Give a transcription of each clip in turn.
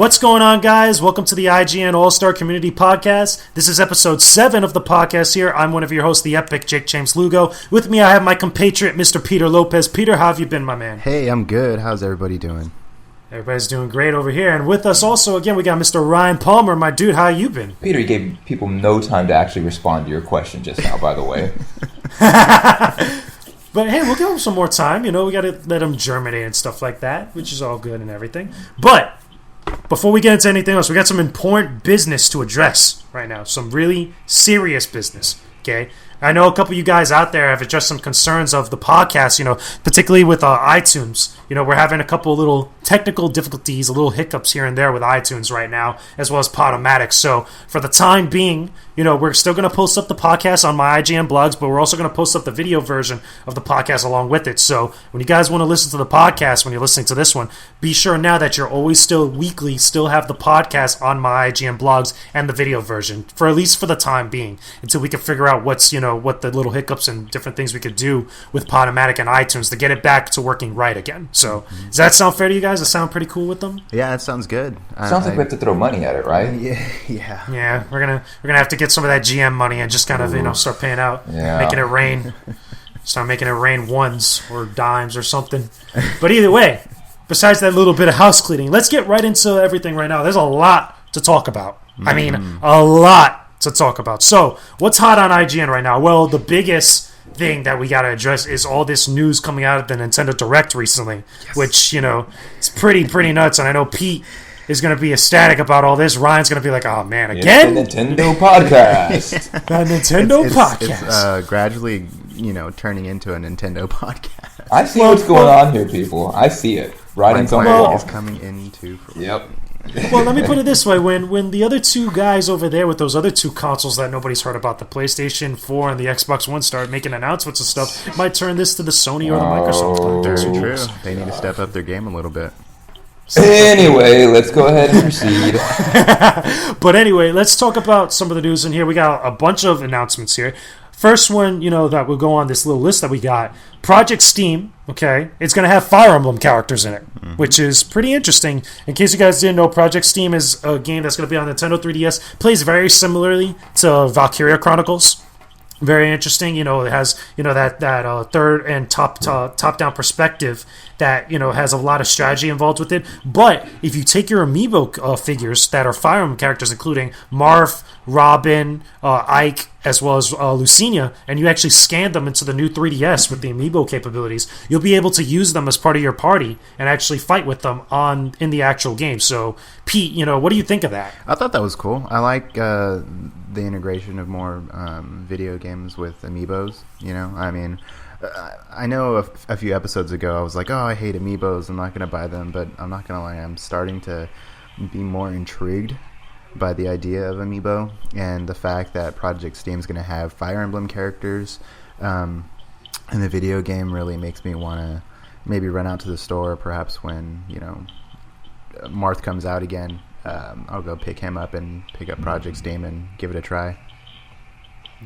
What's going on, guys? Welcome to the IGN All-Star Community Podcast. This is episode 7 of the podcast here. I'm one of your hosts, the epic Jake James Lugo. With me, I have my compatriot, Mr. Peter Lopez. Peter, how have you been, my man? Hey, I'm good. How's everybody doing? Everybody's doing great over here. And with us also, again, we got Mr. Ryan Palmer. My dude, how you been? Peter, you gave people no time to actually respond to your question just now, by the way. But hey, we'll give them some more time. You know, we got to let them germinate and stuff like that, which is all good and everything. But before we get into anything else, we got some important business to address right now. Some really serious business, okay? I know a couple of you guys out there have addressed some concerns of the podcast, you know, particularly with iTunes. You know, we're having a couple little technical difficulties, a little hiccups here and there with iTunes right now, as well as Podomatic. So for the time being, you know, we're still going to post up the podcast on my IGN blogs, but we're also going to post up the video version of the podcast along with it. So when you guys want to listen to the podcast, when you're listening to this one, be sure now that you're always still weekly, still have the podcast on my IGN blogs and the video version, for at least for the time being, until we can figure out what's, you know, what the little hiccups and different things we could do with Podomatic and iTunes to get it back to working right again. So does that sound fair to you guys? Does that sound pretty cool with them? Yeah, that sounds good. Sounds like we have to throw money at it, right? Yeah. Yeah, we're gonna have to get some of that GM money and just kind of, you know, start paying out, making it rain. Start making it rain ones or dimes or something. But either way, besides that little bit of house cleaning, let's get right into everything right now. There's a lot to talk about. I mean, a lot to talk about. So, what's hot on IGN right now? Well, the biggest thing that we got to address is all this news coming out of the Nintendo Direct recently, which, you know, it's pretty nuts. And I know Pete is going to be ecstatic about all this. Ryan's going to be like, oh, man, again? It's the Nintendo podcast. The Nintendo podcast. It's gradually, you know, turning into a Nintendo podcast. I see what's going on here, people. I see it. Writing's on the wall. Is coming into fruition. Yep. Well, let me put it this way. When the other two guys over there with those other two consoles that nobody's heard about, the PlayStation 4 and the Xbox One, start making announcements and stuff, it might turn this to the Sony or the Microsoft. Very true. They need to step up their game a little bit. Anyway, let's go ahead and proceed. But anyway, let's talk about some of the news in here. We got a bunch of announcements here. First one, you know, that will go on this little list that we got. Project Steam, okay, it's going to have Fire Emblem characters in it, which is pretty interesting. In case you guys didn't know, Project Steam is a game that's going to be on Nintendo 3DS. Plays very similarly to Valkyria Chronicles. Very interesting. You know, it has, you know, that third and top-down perspective that, you know, has a lot of strategy involved with it. But if you take your amiibo figures that are Fire Emblem characters, including Marth, Robin, Ike, as well as Lucina, and you actually scan them into the new 3DS with the amiibo capabilities, you'll be able to use them as part of your party and actually fight with them in the actual game. So, Pete, you know, what do you think of that? I thought that was cool. I like the integration of more video games with amiibos. You know, I mean, I know a few episodes ago I was like, oh, I hate amiibos, I'm not going to buy them, but I'm not going to lie, I'm starting to be more intrigued by the idea of amiibo and the fact that Project Steam is going to have Fire Emblem characters in the video game really makes me want to maybe run out to the store, perhaps when, you know, Marth comes out again. I'll go pick him up and pick up Project Steam and give it a try.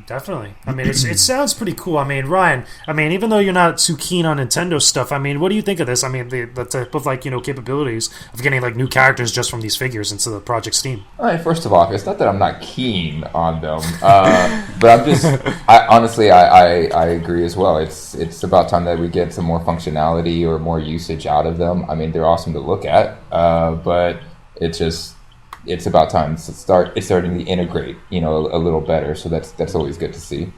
Definitely. I mean, it sounds pretty cool. I mean, Ryan, even though you're not too keen on Nintendo stuff, I mean, what do you think of this? I mean, the type of, like, you know, capabilities of getting, like, new characters just from these figures into the Project Steam. All right, first of all, it's not that I'm not keen on them, but I'm just, I agree as well. It's about time that we get some more functionality or more usage out of them. I mean, they're awesome to look at, but it's about time it's starting to integrate, you know, a little better. So that's always good to see.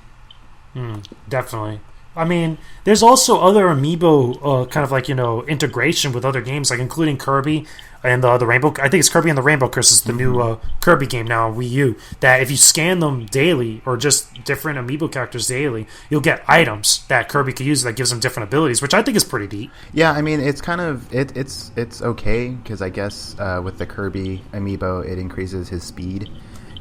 Definitely. I mean, there's also other amiibo kind of like, you know, integration with other games, like including Kirby and the Rainbow. I think it's Kirby and the Rainbow Curse is the new Kirby game now on Wii U. That if you scan them daily or just different amiibo characters daily, you'll get items that Kirby can use that gives them different abilities, which I think is pretty neat. Yeah, I mean, it's kind of it's okay because I guess with the Kirby amiibo, it increases his speed.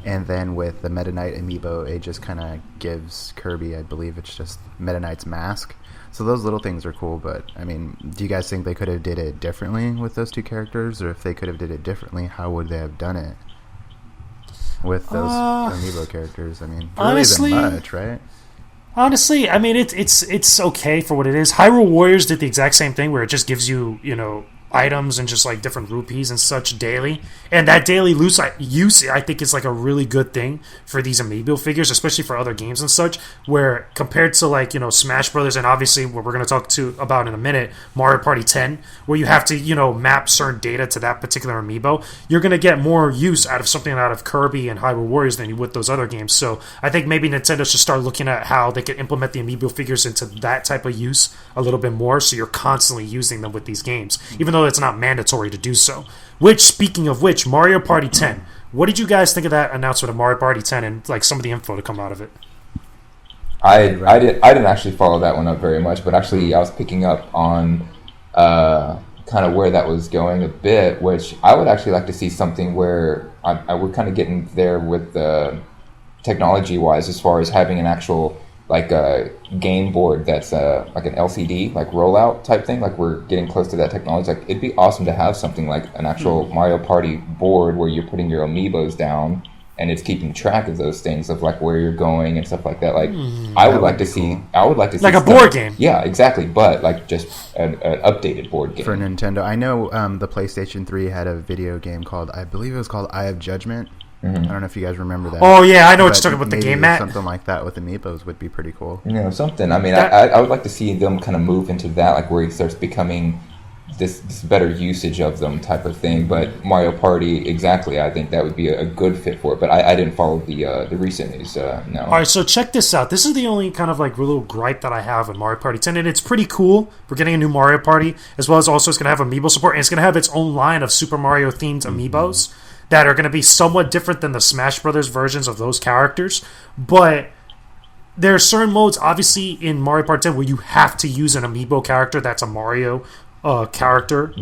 And then with the Meta Knight amiibo, it just kind of gives Kirby, I believe it's just Meta Knight's mask. So those little things are cool, but, I mean, do you guys think they could have did it differently with those two characters? Or if they could have did it differently, how would they have done it with those amiibo characters? I mean, really honestly, isn't much, right? Honestly, I mean, it's okay for what it is. Hyrule Warriors did the exact same thing where it just gives you, you know, items and just like different rupees and such daily. And that daily use, I think, is like a really good thing for these amiibo figures, especially for other games and such, where compared to like, you know, Smash Brothers and obviously what we're going to talk about in a minute, Mario Party 10, where you have to, you know, map certain data to that particular amiibo, you're going to get more use out of something out of Kirby and Hyrule Warriors than you would those other games. So I think maybe Nintendo should start looking at how they can implement the amiibo figures into that type of use a little bit more, so you're constantly using them with these games, even though it's not mandatory to do so. Which, speaking of which, Mario Party 10. What did you guys think of that announcement of Mario Party 10 and like some of the info to come out of it? I didn't actually follow that one up very much, but actually I was picking up on kind of where that was going a bit, which I would actually like to see something where we're kind of getting there with the technology-wise, as far as having an actual like a game board that's like an LCD, like rollout type thing. Like we're getting close to that technology. Like it'd be awesome to have something like an actual Mario Party board where you're putting your amiibos down and it's keeping track of those things, of like where you're going and stuff like that. Like I would like to see like a board game. Yeah, exactly. But like just an updated board game for Nintendo. I know the PlayStation 3 had a video game called, I believe it was called Eye of Judgment. I don't know if you guys remember that. Oh yeah, I know what you're talking about, the game mat. Something like that with amiibos would be pretty cool. You know, something. I mean, I would like to see them kind of move into that, like where it starts becoming this better usage of them type of thing. But Mario Party, exactly, I think that would be a good fit for it. But I didn't follow the recent news. No. All right, so check this out. This is the only kind of like little gripe that I have with Mario Party 10, and it's pretty cool. We're getting a new Mario Party, as well as also it's going to have amiibo support, and it's going to have its own line of Super Mario themed amiibos that are going to be somewhat different than the Smash Brothers versions of those characters. But there are certain modes, obviously, in Mario Party 10 where you have to use an amiibo character that's a Mario character.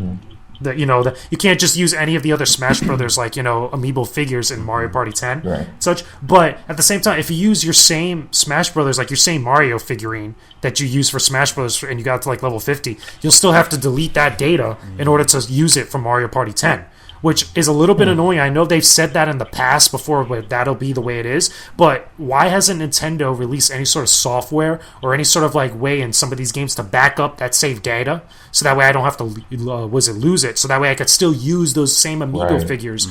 That, you know, that you can't just use any of the other Smash Brothers, like, you know, amiibo figures in Mario Party 10, right. Such. But at the same time, if you use your same Smash Brothers, like your same Mario figurine that you use for Smash Brothers, and you got to like level 50, you'll still have to delete that data in order to use it for Mario Party 10. Which is a little bit annoying. I know they've said that in the past before, but that'll be the way it is. But why hasn't Nintendo released any sort of software or any sort of like way in some of these games to back up that saved data, so that way I don't have to lose it? So that way I could still use those same amiibo figures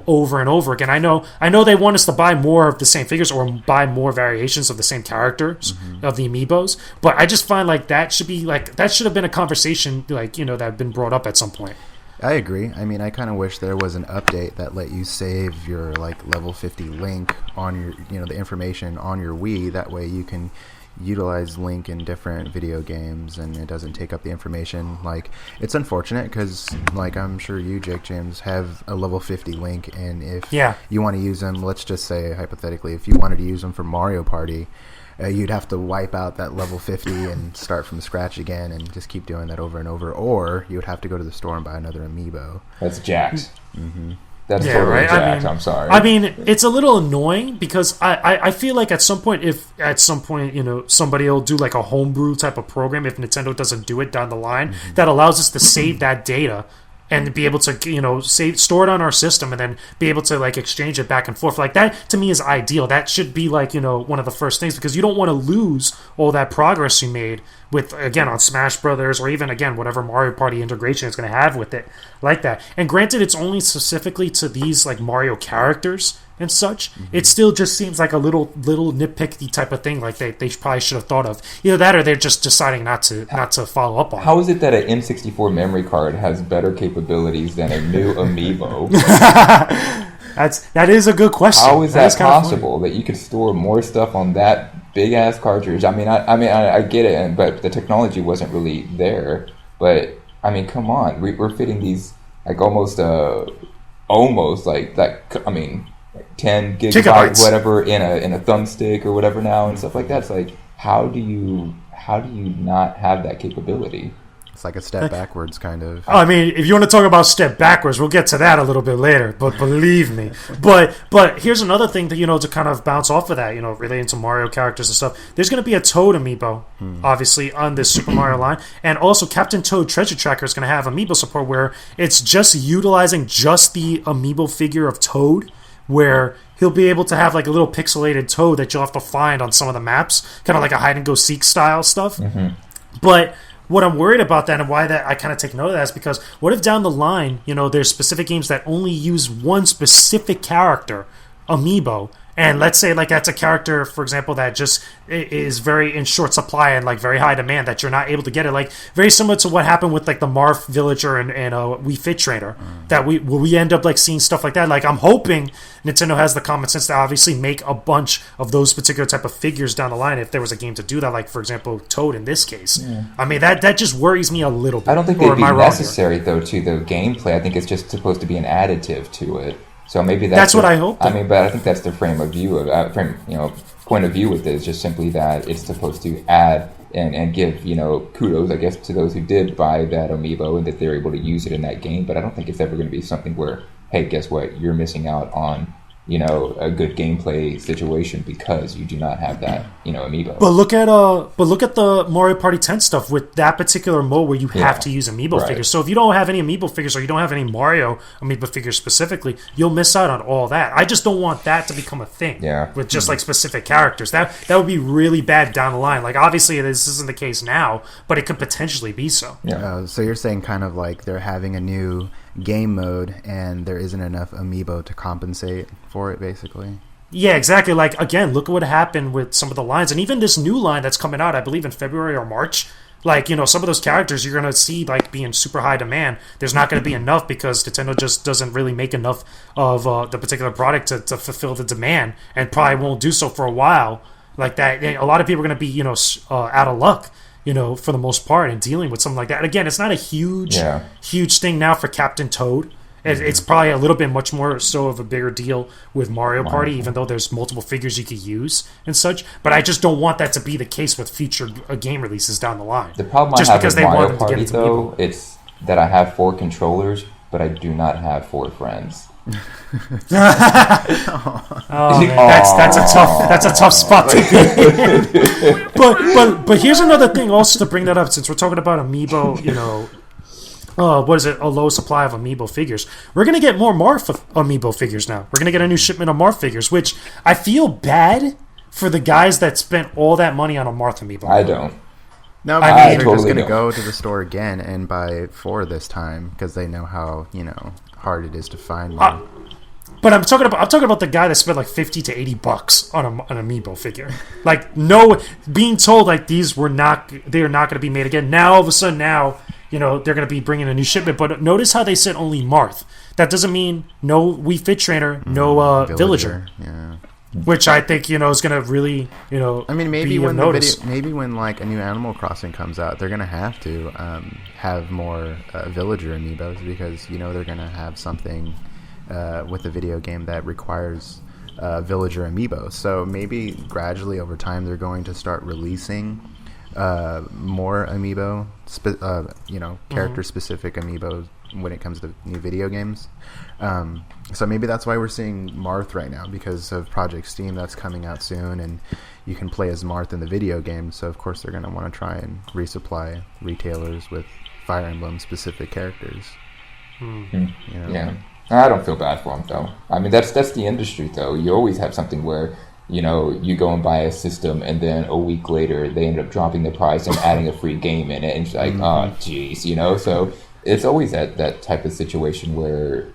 over and over again. I know they want us to buy more of the same figures or buy more variations of the same characters of the amiibos, but I just find like that should have been a conversation, like, you know, that had been brought up at some point. I agree. I mean, I kind of wish there was an update that let you save your like level 50 Link on your, you know, the information on your Wii. That way you can utilize Link in different video games and it doesn't take up the information. Like, it's unfortunate because, like, I'm sure you, Jake James, have a level 50 Link, and if you want to use them, let's just say hypothetically, if you wanted to use them for Mario Party, you'd have to wipe out that level 50 and start from scratch again and just keep doing that over and over, or you would have to go to the store and buy another amiibo. That's jacked. That's totally jacked. I'm sorry. I mean, it's a little annoying because I feel like at some point, you know, somebody will do like a homebrew type of program, if Nintendo doesn't do it down the line, that allows us to save that data and be able to, you know, store it on our system and then be able to like exchange it back and forth. Like, that to me is ideal. That should be like, you know, one of the first things, because you don't want to lose all that progress you made with, again, on Smash Brothers, or even, again, whatever Mario Party integration is going to have with it, like that. And granted, it's only specifically to these like Mario characters and such. It still just seems like a little nitpicky type of thing, like they probably should have thought of. Either that, or they're just deciding not to follow up on. How is it that an N64 memory card has better capabilities than a new amiibo? That is a good question. How is that possible that you could store more stuff on that big ass cartridge? I mean, I get it, but the technology wasn't really there. But I mean, come on, we're fitting these like almost like that. I mean, 10 gigabytes, whatever, in a thumbstick or whatever now and stuff like that. It's like, how do you not have that capability? It's like a step backwards, kind of. I mean, if you want to talk about step backwards, we'll get to that a little bit later. But believe me. But here's another thing that, you know, to kind of bounce off of that, you know, relating to Mario characters and stuff. There's going to be a Toad amiibo, obviously, on this Super Mario line, and also Captain Toad Treasure Tracker is going to have amiibo support, where it's just utilizing just the amiibo figure of Toad, where he'll be able to have like a little pixelated Toad that you'll have to find on some of the maps, kind of like a hide and go seek style stuff. But what I'm worried about that and why that I kind of take note of that is because what if down the line, there's specific games that only use one specific character, amiibo, and let's say like that's a character, for example, that just is very in short supply and like very high demand that you're not able to get it. Like very similar to what happened with like the Marth Villager and Wii Fit Trainer, that we end up like seeing stuff like that. Like I'm hoping Nintendo has the common sense to obviously make a bunch of those particular type of figures down the line if there was a game to do that. Like for example, Toad in this case. Yeah. I mean that just worries me a little bit. I don't think they'd be necessary though to the gameplay. I think it's just supposed to be an additive to it. So maybe that's what I hope. I mean, but I think that's the frame of view of point of view with it is just simply that it's supposed to add and give kudos, I guess, to those who did buy that amiibo and that they're able to use it in that game. But I don't think it's ever going to be something where, hey, guess what, you're missing out on a good gameplay situation because you do not have that amiibo. But look at the Mario Party 10 stuff with that particular mode where you have to use amiibo figures. So if you don't have any amiibo figures or you don't have any Mario amiibo figures specifically, you'll miss out on all that. I just don't want that to become a thing. Yeah. With just like specific characters. That would be really bad down the line. Like obviously this isn't the case now, but it could potentially be so. Yeah. So you're saying kind of like they're having a new game mode and there isn't enough amiibo to compensate for it, basically. Yeah, exactly. Like again, look at what happened with some of the lines, and even this new line that's coming out, I believe in February or March. Like some of those characters you're gonna see like being super high demand. There's not gonna be enough because Nintendo just doesn't really make enough of the particular product to fulfill the demand, and probably won't do so for a while. Like that, a lot of people are gonna be out of luck. For the most part, in dealing with something like that. And again, it's not a huge thing now for Captain Toad. It's probably a little bit much more so of a bigger deal with Mario Party, even though there's multiple figures you could use and such. But I just don't want that to be the case with future game releases down the line. The problem I have with Mario Party, though, it's that I have 4 controllers, but I do not have 4 friends. That's a tough spot to be. but here's another thing also to bring that up, since we're talking about amiibo, what is it, a low supply of amiibo figures. We're gonna get more Marth amiibo figures now. We're gonna get a new shipment of Marth figures, which I feel bad for the guys that spent all that money on a Marth amiibo. I don't. No, but they're just gonna go to the store again and buy 4 this time because they know how hard it is to find one. But I'm talking about the guy that spent like $50 to $80 on an amiibo figure. Like being told like they are not going to be made again. Now all of a sudden they're going to be bringing a new shipment. But notice how they said only Marth. That doesn't mean no Wii Fit Trainer, no Villager. Yeah. Which I think is going to really I mean maybe be when maybe when like a new Animal Crossing comes out, they're going to have to have more Villager amiibos because they're going to have something with the video game that requires Villager amiibo. So maybe gradually over time they're going to start releasing more amiibo, character-specific amiibos when it comes to new video games. So maybe that's why we're seeing Marth right now, because of Project Steam that's coming out soon, and you can play as Marth in the video game. So of course they're going to want to try and resupply retailers with Fire Emblem-specific characters. Yeah. I don't feel bad for them, though. I mean, that's the industry, though. You always have something where, you go and buy a system, and then a week later, they end up dropping the price and adding a free game in it, and it's like, oh, geez, So it's always that type of situation where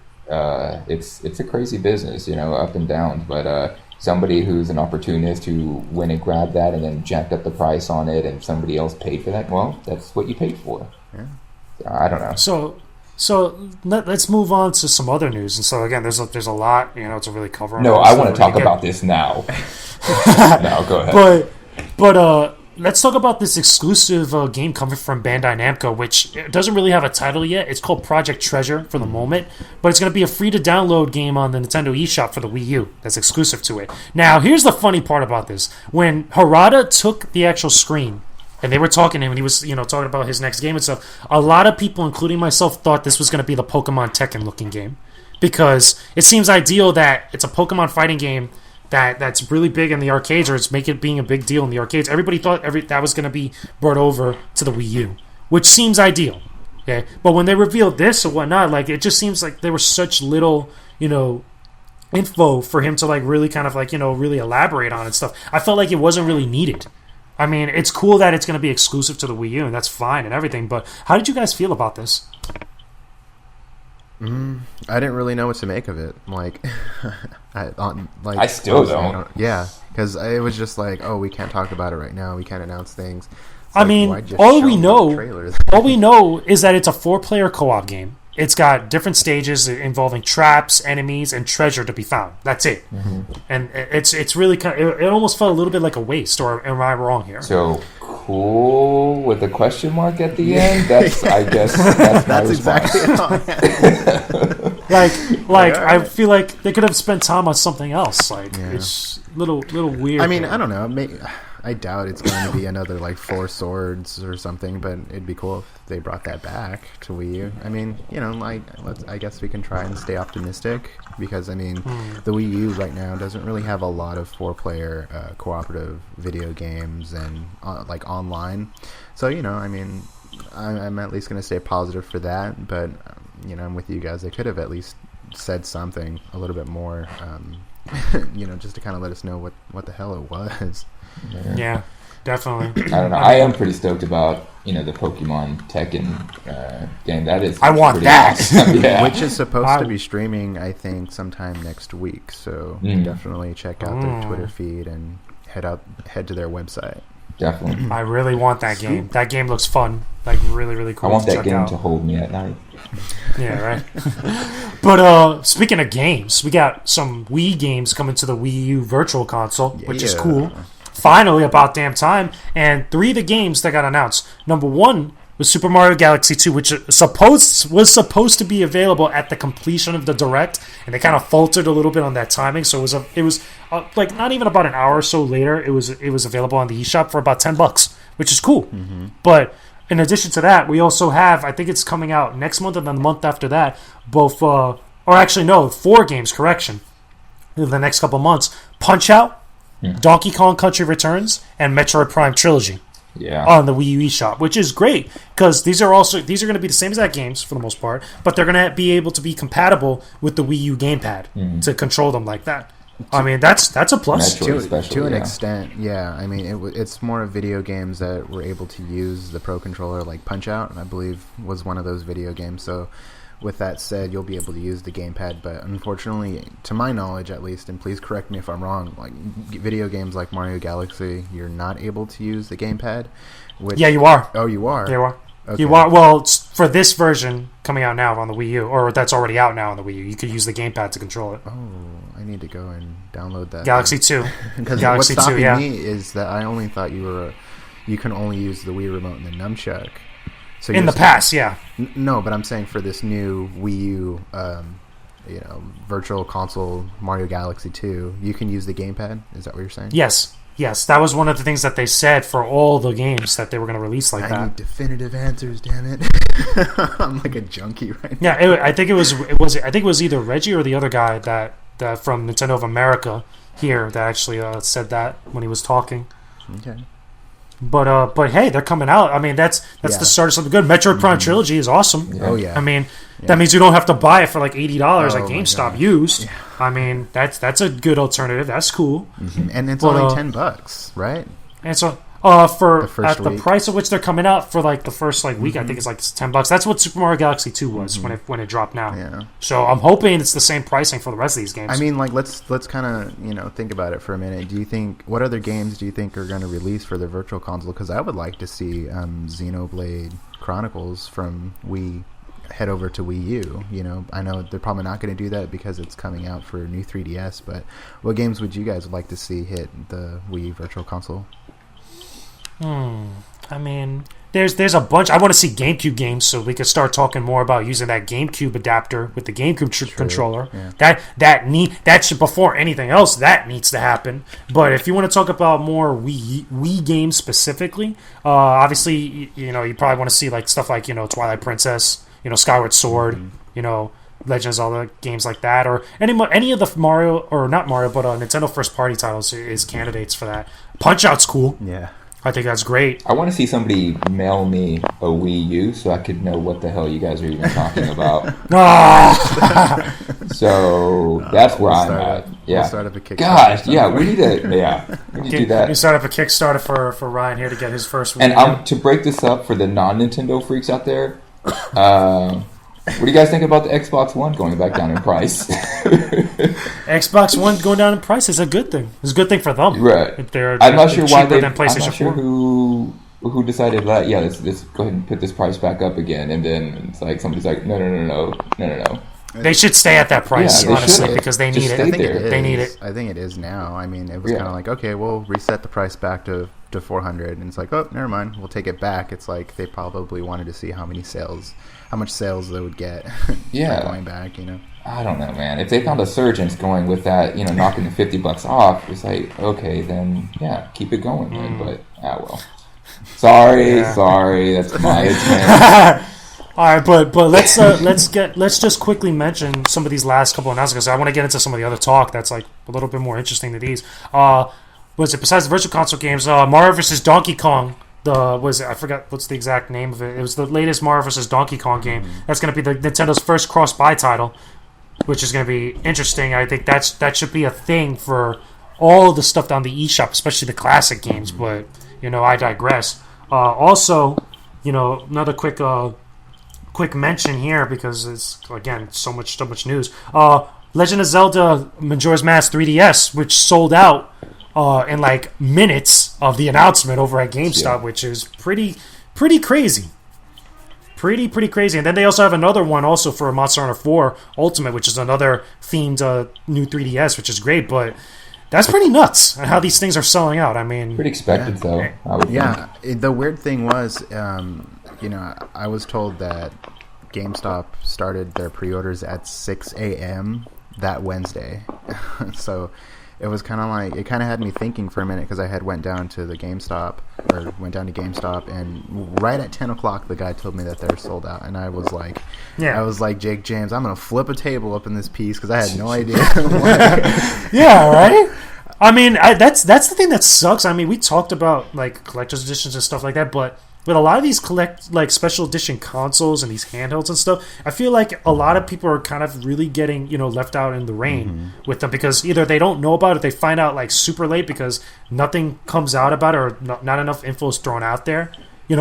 it's a crazy business, up and down. But somebody who's an opportunist who went and grabbed that and then jacked up the price on it, and somebody else paid for that, well, that's what you paid for. Yeah. I don't know. So let's move on to some other news. And so again, there's a lot to really cover. No, I want to talk about this now. No, go ahead. But let's talk about this exclusive game coming from Bandai Namco, which doesn't really have a title yet. It's called Project Treasure for the moment, but it's going to be a free-to-download game on the Nintendo eShop for the Wii U that's exclusive to it. Now, here's the funny part about this. When Harada took the actual screen, and they were talking to him, and he was, talking about his next game and stuff, a lot of people, including myself, thought this was going to be the Pokemon Tekken-looking game. Because it seems ideal that it's a Pokemon fighting game that's really big in the arcades, or it's being a big deal in the arcades. Everybody thought that was going to be brought over to the Wii U, which seems ideal. Okay, but when they revealed this or whatnot, like it just seems like there was such little, info for him to like really kind of like really elaborate on and stuff. I felt like it wasn't really needed. I mean, it's cool that it's going to be exclusive to the Wii U, and that's fine and everything. But how did you guys feel about this? I didn't really know what to make of it. Like, I still don't. Yeah, because it was just like, oh, we can't talk about it right now. We can't announce things. It's I like, mean, why just all show we me know, the trailers? all we know is that it's a 4-player co-op game. It's got different stages involving traps, enemies, and treasure to be found. That's it. And it's really kind of, it almost felt a little bit like a waste. Or am I wrong here? So cool with a question mark at the end. That's I guess that's my response. Exactly like I feel like they could have spent time on something else. Like it's little weird. I mean, I don't know. I doubt it's going to be another like 4 Swords or something, but it'd be cool if they brought that back to Wii U. I mean, like I guess we can try and stay optimistic because I mean, the Wii U right now doesn't really have a lot of 4-player cooperative video games and like online. So I mean, I'm at least going to stay positive for that. But I'm with you guys. They could have at least said something a little bit more, just to kind of let us know what the hell it was. Yeah, definitely. I don't know. I am pretty stoked about the Pokemon Tekken game. That is. I want that. Awesome. Yeah. Which is supposed to be streaming, I think, sometime next week. So definitely check out their Twitter feed and head to their website. Definitely. I really want that game. That game looks fun. Like really, really cool. I want to that check game out. to hold me at night. Yeah, right. But speaking of games, we got some Wii games coming to the Wii U Virtual Console, which is cool. Finally, about damn time. And 3 of the games that got announced. Number 1 was Super Mario Galaxy 2, which was supposed to be available at the completion of the Direct, and they kind of faltered a little bit on that timing. So it was like not even about an hour or so later, it was available on the eShop for about $10, which is cool. But in addition to that, we also have, I think it's coming out next month and then the month after that, both, or actually no, 4 games, correction, in the next couple months. Punch-Out, Donkey Kong Country Returns, and Metroid Prime Trilogy on the Wii U eShop, which is great because these are going to be the same exact games for the most part, but they're going to be able to be compatible with the Wii U gamepad to control them like that. I mean, that's a plus. To an extent, yeah. I mean, it's more of video games that were able to use the Pro Controller, like Punch-Out, and I believe was one of those video games, so with that said, you'll be able to use the gamepad, but unfortunately, to my knowledge at least, and please correct me if I'm wrong, like video games like Mario Galaxy, you're not able to use the gamepad. Yeah, you are. Oh, you are? You are. Okay. You are. Well, for this version coming out now on the Wii U, or that's already out now on the Wii U, you could use the gamepad to control it. Oh, I need to go and download that. Galaxy 2. Because what's stopping me is that I only thought you can only use the Wii remote and the nunchuck. So in the past, yeah. No, but I'm saying for this new Wii U, Virtual Console Mario Galaxy 2, you can use the gamepad. Is that what you're saying? Yes. That was one of the things that they said for all the games that they were going to release like that. I need definitive answers, damn it! I'm like a junkie right now. Yeah, I think it was either Reggie or the other guy that from Nintendo of America here that actually said that when he was talking. Okay. But hey, they're coming out. I mean, that's the start of something good. Metroid Prime Trilogy is awesome. Yeah. Oh yeah. I mean, that means you don't have to buy it for like $80 at GameStop used. Yeah. I mean, that's a good alternative. That's cool. And it's only $10, right? And so for the price of which they're coming out for like the first week, I think it's like $10. That's what Super Mario Galaxy 2 was when it dropped now. Yeah. So I'm hoping it's the same pricing for the rest of these games. I mean, like let's kind of think about it for a minute. What other games do you think are going to release for the Virtual Console? Because I would like to see Xenoblade Chronicles from Wii head over to Wii U. I know they're probably not going to do that because it's coming out for new 3DS. But what games would you guys like to see hit the Wii Virtual Console? I mean, there's a bunch. I want to see GameCube games so we could start talking more about using that GameCube adapter with the GameCube controller. Yeah. That should, before anything else, that needs to happen. But if you want to talk about more Wii games specifically, obviously, you probably want to see like stuff like Twilight Princess, Skyward Sword, Legends, all the games like that, or any of the Mario, or not Mario, but Nintendo first party titles is candidates for that. Punch-Out's cool. Yeah. I think that's great. I want to see somebody mail me a Wii U so I could know what the hell you guys are even talking about. So that's where I'm at. Yeah. We'll start up a Kickstarter. Gosh, yeah, we need to do that. You start up a Kickstarter for Ryan here to get his first Wii U. And to break this up for the non-Nintendo freaks out there, what do you guys think about the Xbox One going back down in price? Xbox One going down in price is a good thing. It's a good thing for them. Right. If they're I'm not sure why cheaper than PlayStation I'm not sure 4. who decided that. Yeah, let's go ahead and put this price back up again, and then it's like somebody's like, no. They should stay at that price, Yeah, they honestly, should. because they Just need stay it. there. They need it. I think it is now. I mean, it was Yeah. kind of like, okay, we'll reset the price back to 400, and it's like, oh, never mind, we'll take it back. It's like they probably wanted to see how much sales they would get. Yeah. By going back, you know. I don't know, man. If they found a surgeons going with that, knocking the $50 off, it's like, okay, then yeah, keep it going, man. But well, sorry, that's my opinion. All right, but let's just quickly mention some of these last couple of announcements. I want to get into some of the other talk that's like a little bit more interesting than these. Besides the virtual console games, Mario vs. Donkey Kong. I forgot what's the exact name of it. It was the latest Mario vs. Donkey Kong game. That's going to be the Nintendo's first cross-buy title, which is going to be interesting. I think that should be a thing for all of the stuff on the eShop, especially the classic games. But I digress. Also, another quick mention here because it's again so much news. Legend of Zelda Majora's Mask 3DS, which sold out in like minutes of the announcement over at GameStop, which is pretty crazy. Pretty crazy. And then they also have another one also for Monster Hunter 4 Ultimate, which is another themed new 3DS, which is great, but that's pretty nuts how these things are selling out. I mean, pretty expected though. I would think. The weird thing was, I was told that GameStop started their pre-orders at 6 a.m. that Wednesday. So it was kind of like, it kind of had me thinking for a minute because I had went down to GameStop, and right at 10 o'clock the guy told me that they're sold out, and I was like, Jake James, I'm going to flip a table up in this piece because I had no idea. Yeah, right? I mean, that's the thing that sucks. I mean, we talked about like collector's editions and stuff like that, but with a lot of these special edition consoles and these handhelds and stuff, I feel like a lot of people are kind of really getting left out in the rain with them because either they don't know about it, they find out like super late because nothing comes out about it, or not enough info is thrown out there,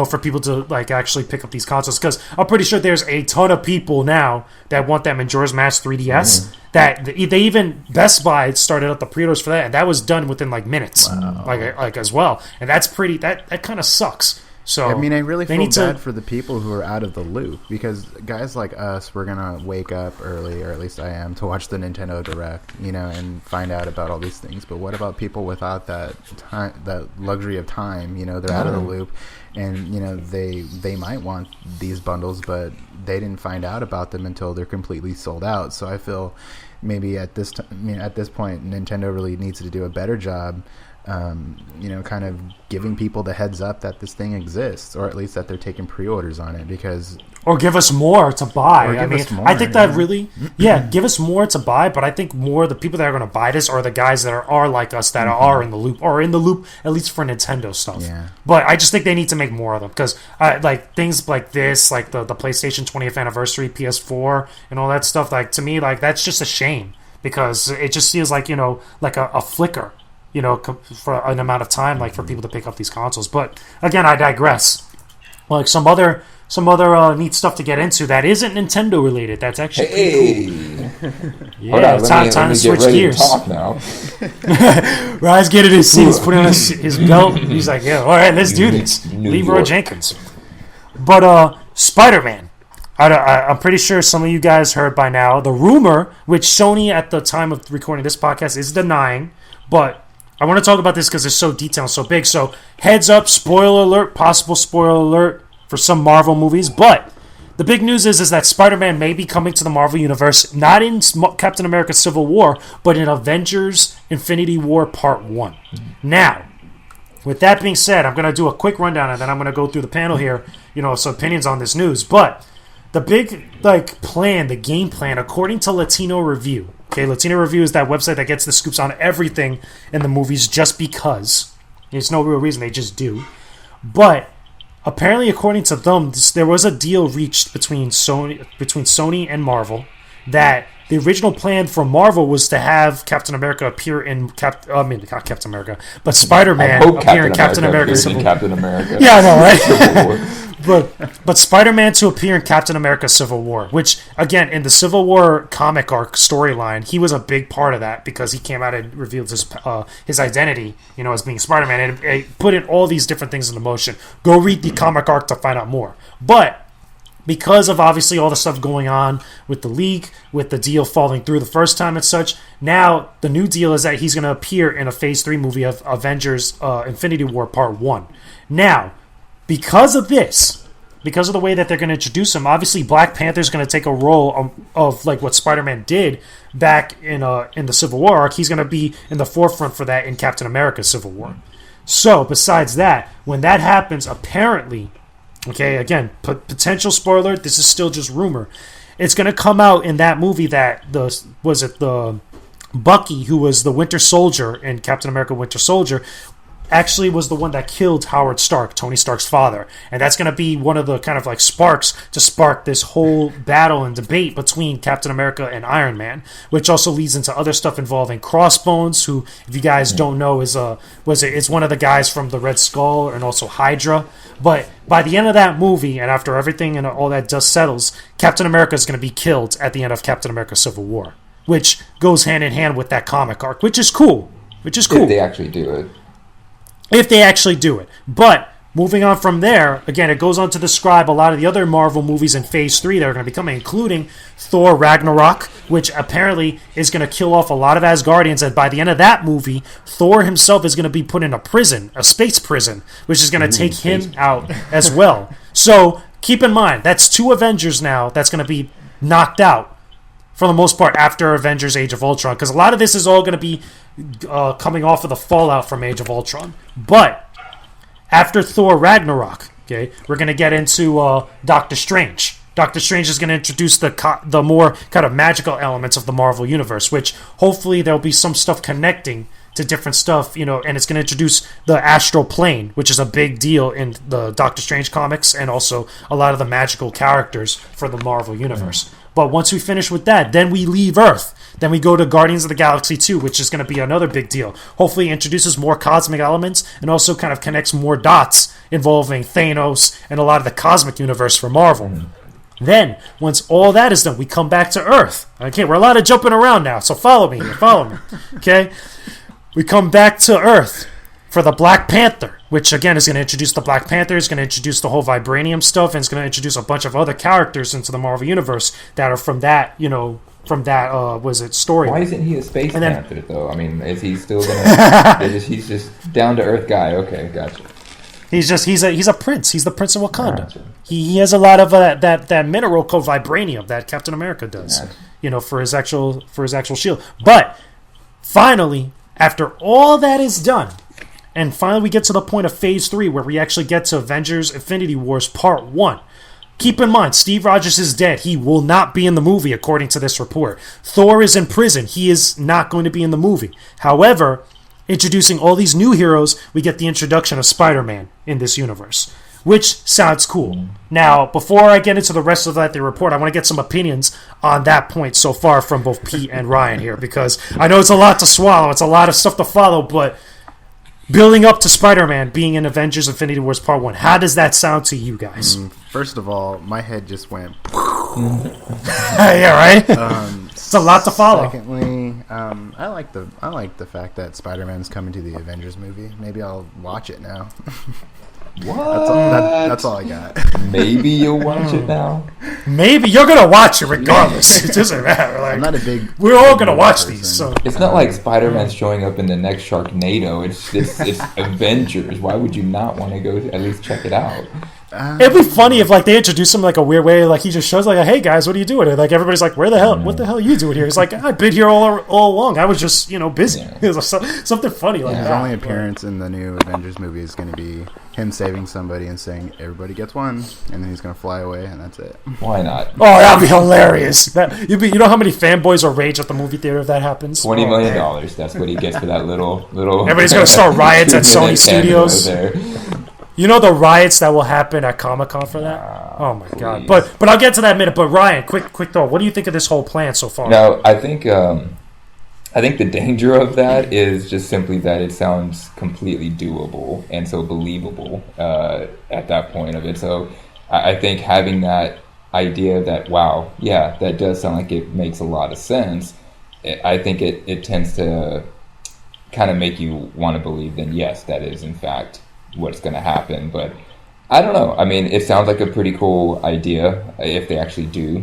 for people to like actually pick up these consoles. Because I'm pretty sure there's a ton of people now that want that Majora's Mask 3DS. That they even Best Buy started up the pre-orders for that, and that was done within like minutes, like as well. And that's pretty. That kind of sucks. So I mean, I really feel bad for the people who are out of the loop because guys like us, we're gonna wake up early, or at least I am, to watch the Nintendo Direct, and find out about all these things. But what about people without that time, that luxury of time? They're out of the loop, and they might want these bundles, but they didn't find out about them until they're completely sold out. So I feel maybe at this point, Nintendo really needs to do a better job. Kind of giving people the heads up that this thing exists, or at least that they're taking pre-orders on it, because or give us more to buy. I think that really, give us more to buy. But I think more the people that are going to buy this are the guys that are like us that are in the loop, or in the loop at least for Nintendo stuff. Yeah. But I just think they need to make more of them because like things like this, like the PlayStation 20th anniversary, PS4, and all that stuff. Like to me, like that's just a shame because it just feels like like a flicker. For an amount of time, like for people to pick up these consoles. But again, I digress. Like some other neat stuff to get into that isn't Nintendo related. That's actually pretty cool. Yeah, it's time to switch gears. Talk now. Ryan's getting his seat. He's putting on his belt. He's like, yeah, all right, let's do this. Leroy Jenkins. But Spider-Man. I'm pretty sure some of you guys heard by now the rumor, which Sony at the time of recording this podcast is denying, but I want to talk about this because it's so detailed and so big. So, heads up, spoiler alert, possible spoiler alert for some Marvel movies. But the big news is that Spider-Man may be coming to the Marvel Universe, not in Captain America Civil War, but in Avengers Infinity War Part 1. Now, with that being said, I'm going to do a quick rundown, and then I'm going to go through the panel here, some opinions on this news. But the big plan, the game plan, according to Latino Review. Okay, Latino Review is that website that gets the scoops on everything in the movies just because. There's no real reason. They just do. But apparently, according to them, there was a deal reached between Sony and Marvel that the original plan for Marvel was to have Captain America appear in not Captain America, but Spider-Man appear in Captain America Civil War. Captain America. Yeah, I know, right? Civil War. But Spider-Man to appear in Captain America Civil War, which, again, in the Civil War comic arc storyline, he was a big part of that because he came out and revealed his identity, as being Spider-Man, and it put in all these different things into motion. Go read the comic arc to find out more. But because of obviously all the stuff going on with the leak, with the deal falling through the first time and such, now the new deal is that he's going to appear in a Phase 3 movie of Avengers Infinity War Part 1. Now, because of this, because of the way that they're going to introduce him, obviously Black Panther's going to take a role of like what Spider-Man did back in the Civil War arc. He's going to be in the forefront for that in Captain America Civil War. So, besides that, when that happens, apparently... Okay, again, potential spoiler. This is still just rumor. It's going to come out in that movie that the Bucky, who was the Winter Soldier in Captain America Winter Soldier, actually was the one that killed Howard Stark, Tony Stark's father. And that's going to be one of the kind of like sparks to spark this whole battle and debate between Captain America and Iron Man, which also leads into other stuff involving Crossbones, who, if you guys don't know, is one of the guys from the Red Skull and also Hydra. But by the end of that movie, and after everything and all that dust settles, Captain America is going to be killed at the end of Captain America Civil War, which goes hand in hand with that comic arc, which is cool. If they actually do it. If they actually do it. But moving on from there, again, it goes on to describe a lot of the other Marvel movies in Phase 3 that are going to be coming, including Thor Ragnarok, which apparently is going to kill off a lot of Asgardians. And by the end of that movie, Thor himself is going to be put in a prison, a space prison, which is going to take him out as well. So keep in mind, that's 2 Avengers now that's going to be knocked out for the most part after Avengers Age of Ultron, because a lot of this is all going to be coming off of the fallout from Age of Ultron. But after Thor Ragnarok, okay, we're going to get into Doctor Strange. Doctor Strange is going to introduce the more kind of magical elements of the Marvel Universe, which hopefully there'll be some stuff connecting to different stuff, and it's going to introduce the astral plane, which is a big deal in the Doctor Strange comics and also a lot of the magical characters for the Marvel Universe. But once we finish with that, then we leave Earth. Then we go to Guardians of the Galaxy 2, which is going to be another big deal. Hopefully it introduces more cosmic elements and also kind of connects more dots involving Thanos and a lot of the cosmic universe for Marvel. Then, once all that is done, we come back to Earth. Okay, we're a lot of jumping around now, so follow me. Okay? We come back to Earth for the Black Panther, which again is going to introduce the Black Panther, is going to introduce the whole vibranium stuff, and it's going to introduce a bunch of other characters into the Marvel Universe that are from that, story. Why isn't he a Space Panther, though? I mean, is he still going to... he's just down-to-earth guy. Okay, gotcha. He's a prince. He's the Prince of Wakanda. Gotcha. He has a lot of that mineral called vibranium that Captain America does, gotcha. For his actual shield. But finally, after all that is done, and finally we get to the point of Phase 3 where we actually get to Avengers Infinity Wars Part 1. Keep in mind, Steve Rogers is dead. He will not be in the movie, according to this report. Thor is in prison. He is not going to be in the movie. However, introducing all these new heroes, we get the introduction of Spider-Man in this universe, which sounds cool. Now, before I get into the rest of the report, I want to get some opinions on that point so far from both Pete and Ryan here, because I know it's a lot to swallow. It's a lot of stuff to follow, but building up to Spider-Man being in Avengers Infinity Wars Part 1, how does that sound to you guys? First of all, my head just went... Yeah, right? It's a lot to follow. Secondly, I like the fact that Spider-Man's coming to the Avengers movie. Maybe I'll watch it now. What? That's all I got. Maybe you'll watch it now. Maybe you're gonna watch it regardless. It doesn't matter. Like, I'm not a big. We're all gonna watch these. So it's not like Spider-Man's showing up in the next Sharknado. It's Avengers. Why would you not want to go at least check it out? It'd be funny if like they introduce him like a weird way, like he just shows like, "Hey guys, what are you doing?" And like everybody's like, "Where the hell? What the hell are you doing here?" He's like, "I've been here all along. I was just busy." Yeah. It was something funny like that. His only appearance in the new Avengers movie is going to be him saving somebody and saying, "Everybody gets one," and then he's going to fly away, and that's it. Why not? Oh, that'd be hilarious. You know how many fanboys will rage at the movie theater if that happens? $20 million. That's what he gets for that little. Everybody's going to start riots at Sony Studios. You know the riots that will happen at Comic-Con for that? Oh my god! But I'll get to that in a minute. But Ryan, quick thought. What do you think of this whole plan so far? No, I think the danger of that is just simply that it sounds completely doable and so believable at that point of it. So I think having that idea that wow, yeah, that does sound like it makes a lot of sense. I think it tends to kind of make you want to believe. Then yes, that is in fact what's going to happen. But I don't know. I mean, it sounds like a pretty cool idea if they actually do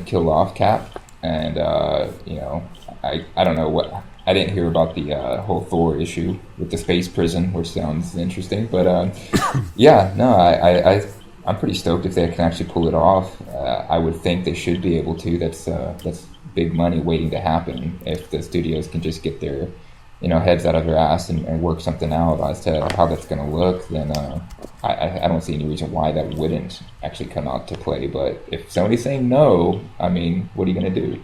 kill off Cap. And I don't know what I didn't hear about the whole Thor issue with the space prison, which sounds interesting. But yeah, no, I'm pretty stoked if they can actually pull it off. I would think they should be able to. That's big money waiting to happen if the studios can just get their heads out of their ass and work something out as to how that's going to look. Then I don't see any reason why that wouldn't actually come out to play. But if somebody's saying no, I mean, what are you going to do?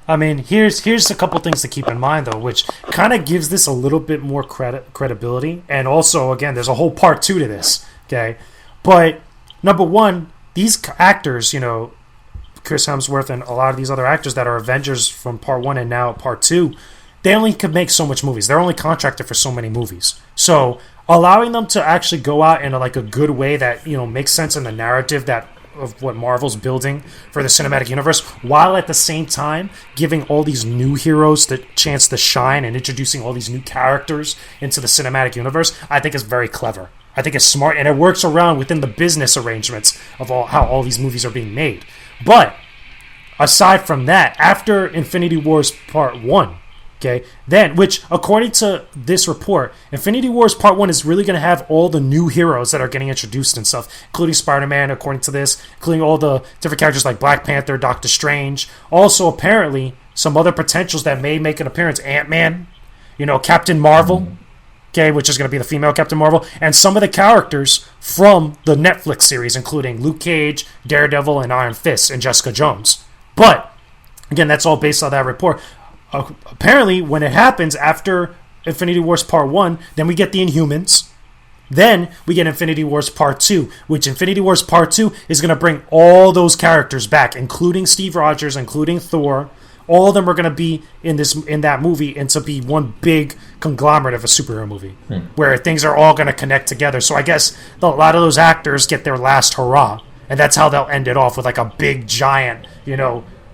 I mean, here's a couple things to keep in mind, though, which kind of gives this a little bit more credibility. And also, again, there's a whole part 2 to this, okay? But, number one, these actors, Chris Hemsworth and a lot of these other actors that are Avengers from part 1 and now part 2, they only could make so much movies. They're only contracted for so many movies. So, allowing them to actually go out in a good way that, makes sense in the narrative of what Marvel's building for the cinematic universe, while at the same time giving all these new heroes the chance to shine and introducing all these new characters into the cinematic universe, I think is very clever. I think it's smart, and it works around within the business arrangements of how all these movies are being made. But aside from that, after Infinity Wars Part 1, okay, then, which according to this report, Infinity Wars Part 1 is really going to have all the new heroes that are getting introduced and stuff, including Spider-Man, according to this, including all the different characters like Black Panther, Doctor Strange. Also, apparently, some other potentials that may make an appearance, Ant-Man, Captain Marvel, okay, which is going to be the female Captain Marvel, and some of the characters from the Netflix series, including Luke Cage, Daredevil, and Iron Fist, and Jessica Jones. But, again, that's all based on that report. Apparently, when it happens after Infinity Wars Part 1, then we get the Inhumans. Then we get Infinity Wars Part 2, which Infinity Wars Part 2 is going to bring all those characters back, including Steve Rogers, including Thor. All of them are going to be in that movie and to be one big conglomerate of a superhero movie where things are all going to connect together. So I guess a lot of those actors get their last hurrah, and that's how they'll end it off with a big giant,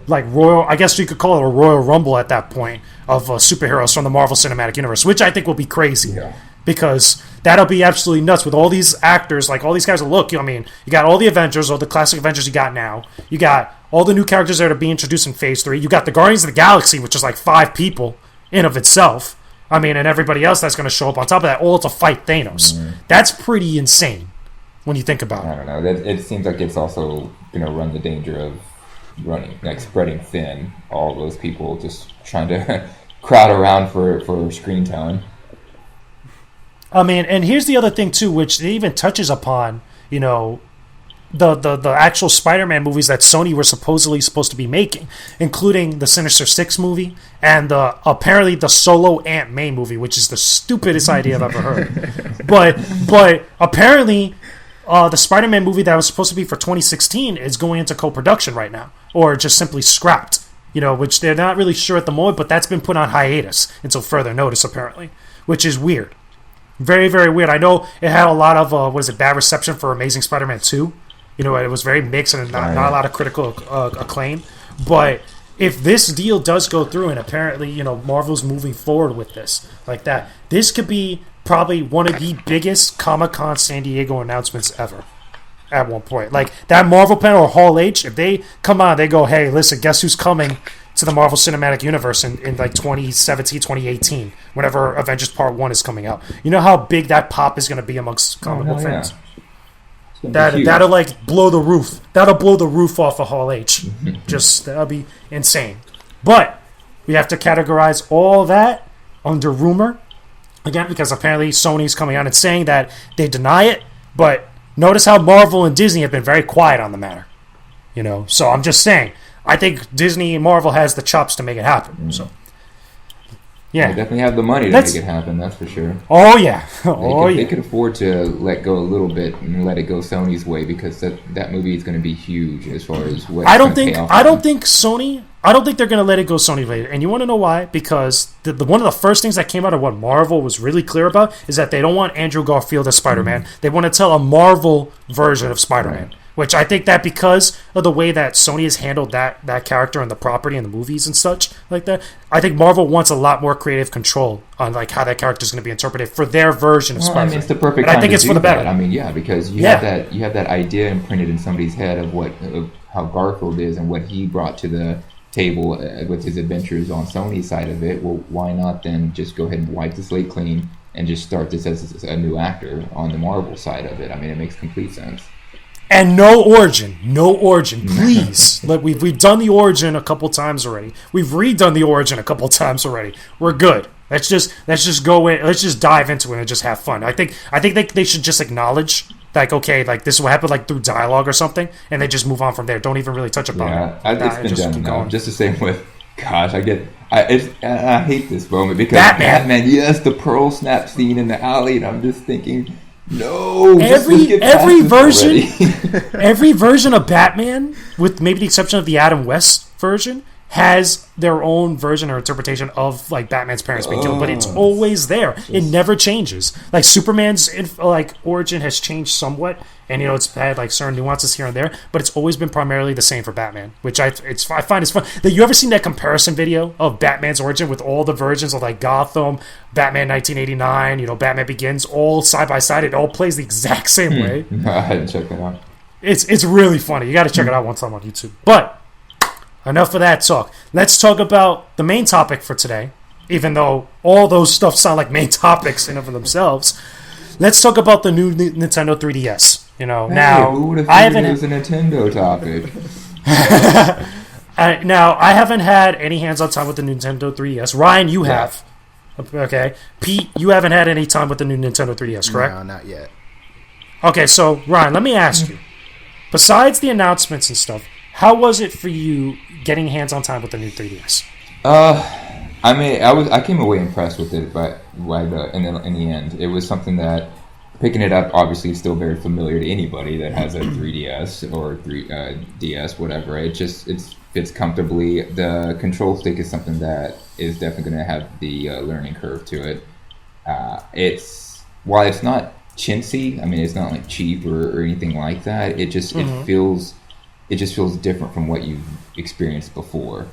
royal, I guess you could call it a Royal Rumble at that point of superheroes from the Marvel Cinematic Universe, which I think will be crazy because that'll be absolutely nuts with all these actors, all these guys. Look, you got all the Avengers, all the classic Avengers you got now. You got all the new characters that are being introduced in Phase 3. You got the Guardians of the Galaxy, which is 5 people in of itself. And everybody else that's going to show up on top of that, all to fight Thanos. That's pretty insane when you think about it. I don't know. It seems like it's also going to run the danger of spreading thin, all those people just trying to crowd around for screen time. And here's the other thing too, which it even touches upon, the actual Spider-Man movies that Sony were supposed to be making, including the Sinister Six movie and apparently the solo Aunt May movie, which is the stupidest idea I've ever heard. But apparently the Spider-Man movie that was supposed to be for 2016 is going into co-production right now, or just simply scrapped, which they're not really sure at the moment, but that's been put on hiatus until further notice, apparently, which is weird. Very, very weird. I know it had a lot of, bad reception for Amazing Spider-Man 2. It was very mixed and not a lot of critical acclaim. But if this deal does go through, and apparently, Marvel's moving forward with this, like that, this could be probably one of the biggest Comic-Con San Diego announcements ever at one point. That Marvel panel or Hall H, if they come on, they go, hey, listen, guess who's coming to the Marvel Cinematic Universe in 2017, 2018, whenever Avengers Part 1 is coming out. You know how big that pop is going to be amongst comic book fans? That'll like blow the roof. That'll blow the roof off of Hall H. That'll be insane. But we have to categorize all that under rumor again, because apparently Sony's coming out and saying that they deny it. But notice how Marvel and Disney have been very quiet on the matter. So I'm just saying, I think Disney and Marvel has the chops to make it happen. So. Yeah, they definitely have the money to make it happen. That's for sure. Oh yeah, they could afford to let go a little bit and let it go Sony's way, because that movie is going to be huge as far as what. I don't think Sony. I don't think they're going to let it go Sony later. And you want to know why? Because one of the first things that came out of what Marvel was really clear about is that they don't want Andrew Garfield as Spider-Man. They want to tell a Marvel version of Spider-Man. Right. Which I think that because of the way that Sony has handled that character and the property and the movies and such like that, I think Marvel wants a lot more creative control on like how that character is going to be interpreted for their version of Spider-Man. It's the perfect time. I think it's for the better. Because you have that idea imprinted in somebody's head of how Garfield is and what he brought to the table with his adventures on Sony's side of it. Well, why not then just go ahead and wipe the slate clean and just start this as a new actor on the Marvel side of it? I mean, it makes complete sense. And no origin, please. Like we've done the origin a couple times already. We've redone the origin a couple times already. We're good. Let's just go in. Let's just dive into it and just have fun. I think they should just acknowledge like, okay, like this is what happened, like through dialogue or something, and they just move on from there. Don't even really touch upon it. It's been done now. Just the same with. Gosh, I hate this moment because Batman. Yes, the pearl snap scene in the alley, and I'm just thinking. No, every version of Batman, with maybe the exception of the Adam West version, has their own version or interpretation of like Batman's parents being killed, but it's always there. It never changes. Like Superman's origin has changed somewhat, and it's had like certain nuances here and there, but it's always been primarily the same for Batman, which I find is fun. That you ever seen that comparison video of Batman's origin with all the versions of like Gotham, Batman 1989, Batman Begins, all side by side? It all plays the exact same way. I hadn't checked that out. It's really funny. You got to check it out one time on YouTube. But enough of that talk. Let's talk about the main topic for today, even though all those stuff sound like main topics in and of themselves. Let's talk about the new Nintendo 3DS. Now who would have thought it was a Nintendo topic? Now I haven't had any hands-on time with the Nintendo 3DS. Ryan, you have. Okay. Pete, you haven't had any time with the new Nintendo 3DS, correct? No, not yet. Okay, so Ryan, let me ask you. Besides the announcements and stuff, how was it for you getting hands-on time with the new 3DS? I mean, I came away impressed with it, but in the end, it was something that picking it up obviously is still very familiar to anybody that has a 3DS or 3DS, whatever. It fits comfortably. The control stick is something that is definitely going to have the learning curve to it. While it's not chintzy, I mean, it's not like cheap or anything like that. It just feels different from what you've experienced before.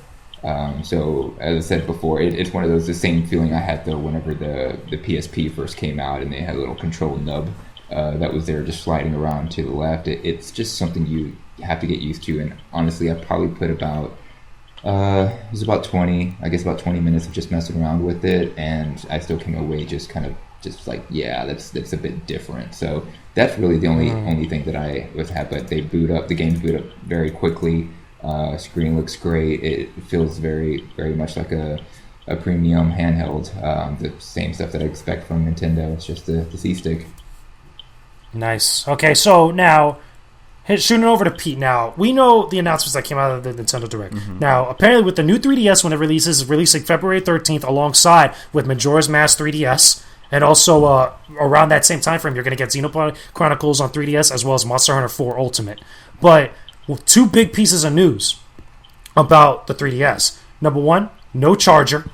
So as I said before, it's one of those, the same feeling I had though whenever the PSP first came out and they had a little control nub that was there just sliding around to the left. It's just something you have to get used to, and honestly I probably put about 20 minutes of just messing around with it, and I still came away just like, yeah, that's a bit different. So that's really the only thing that I was had. But the games boot up very quickly. Screen looks great. It feels very, very much like a premium handheld. The same stuff that I expect from Nintendo. It's just the C-Stick. Nice. Okay, so now shooting over to Pete. Now we know the announcements that came out of the Nintendo Direct. Now apparently with the new 3DS when it releases, releasing February 13th alongside with Majora's Mask 3DS. And also, around that same time frame, you're going to get Xenoblade Chronicles on 3DS as well as Monster Hunter 4 Ultimate. But two big pieces of news about the 3DS. Number one, no charger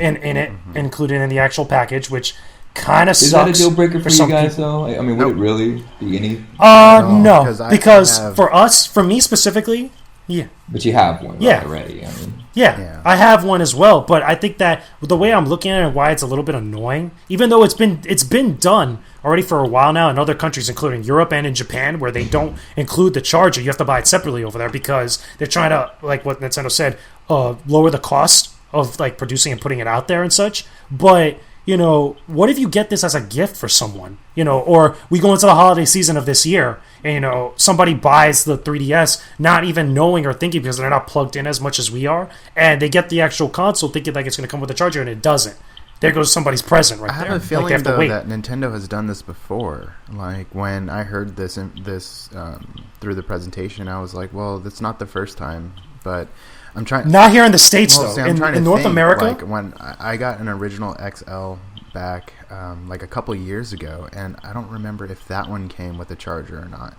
in it, included in the actual package, which kind of sucks. Is that a deal breaker for you guys, though? I mean, would it really be any? No, because for me specifically, yeah. But you have one already. I mean. Yeah, I have one as well, but I think that the way I'm looking at it and why it's a little bit annoying, even though it's been done already for a while now in other countries, including Europe and in Japan, where they don't include the charger. You have to buy it separately over there because they're trying to, like what Nintendo said, lower the cost of like producing and putting it out there and such. But what if you get this as a gift for someone? Or we go into the holiday season of this year and, somebody buys the 3DS not even knowing or thinking because they're not plugged in as much as we are, and they get the actual console thinking like it's going to come with a charger, and it doesn't. There goes somebody's present right there. I have a feeling, though, that Nintendo has done this before. Like, when I heard this through the presentation, I was like, well, that's not the first time. But I'm trying... Not here in the States, though. In North America? Like, when I got an original XL back, like, a couple years ago, and I don't remember if that one came with a charger or not.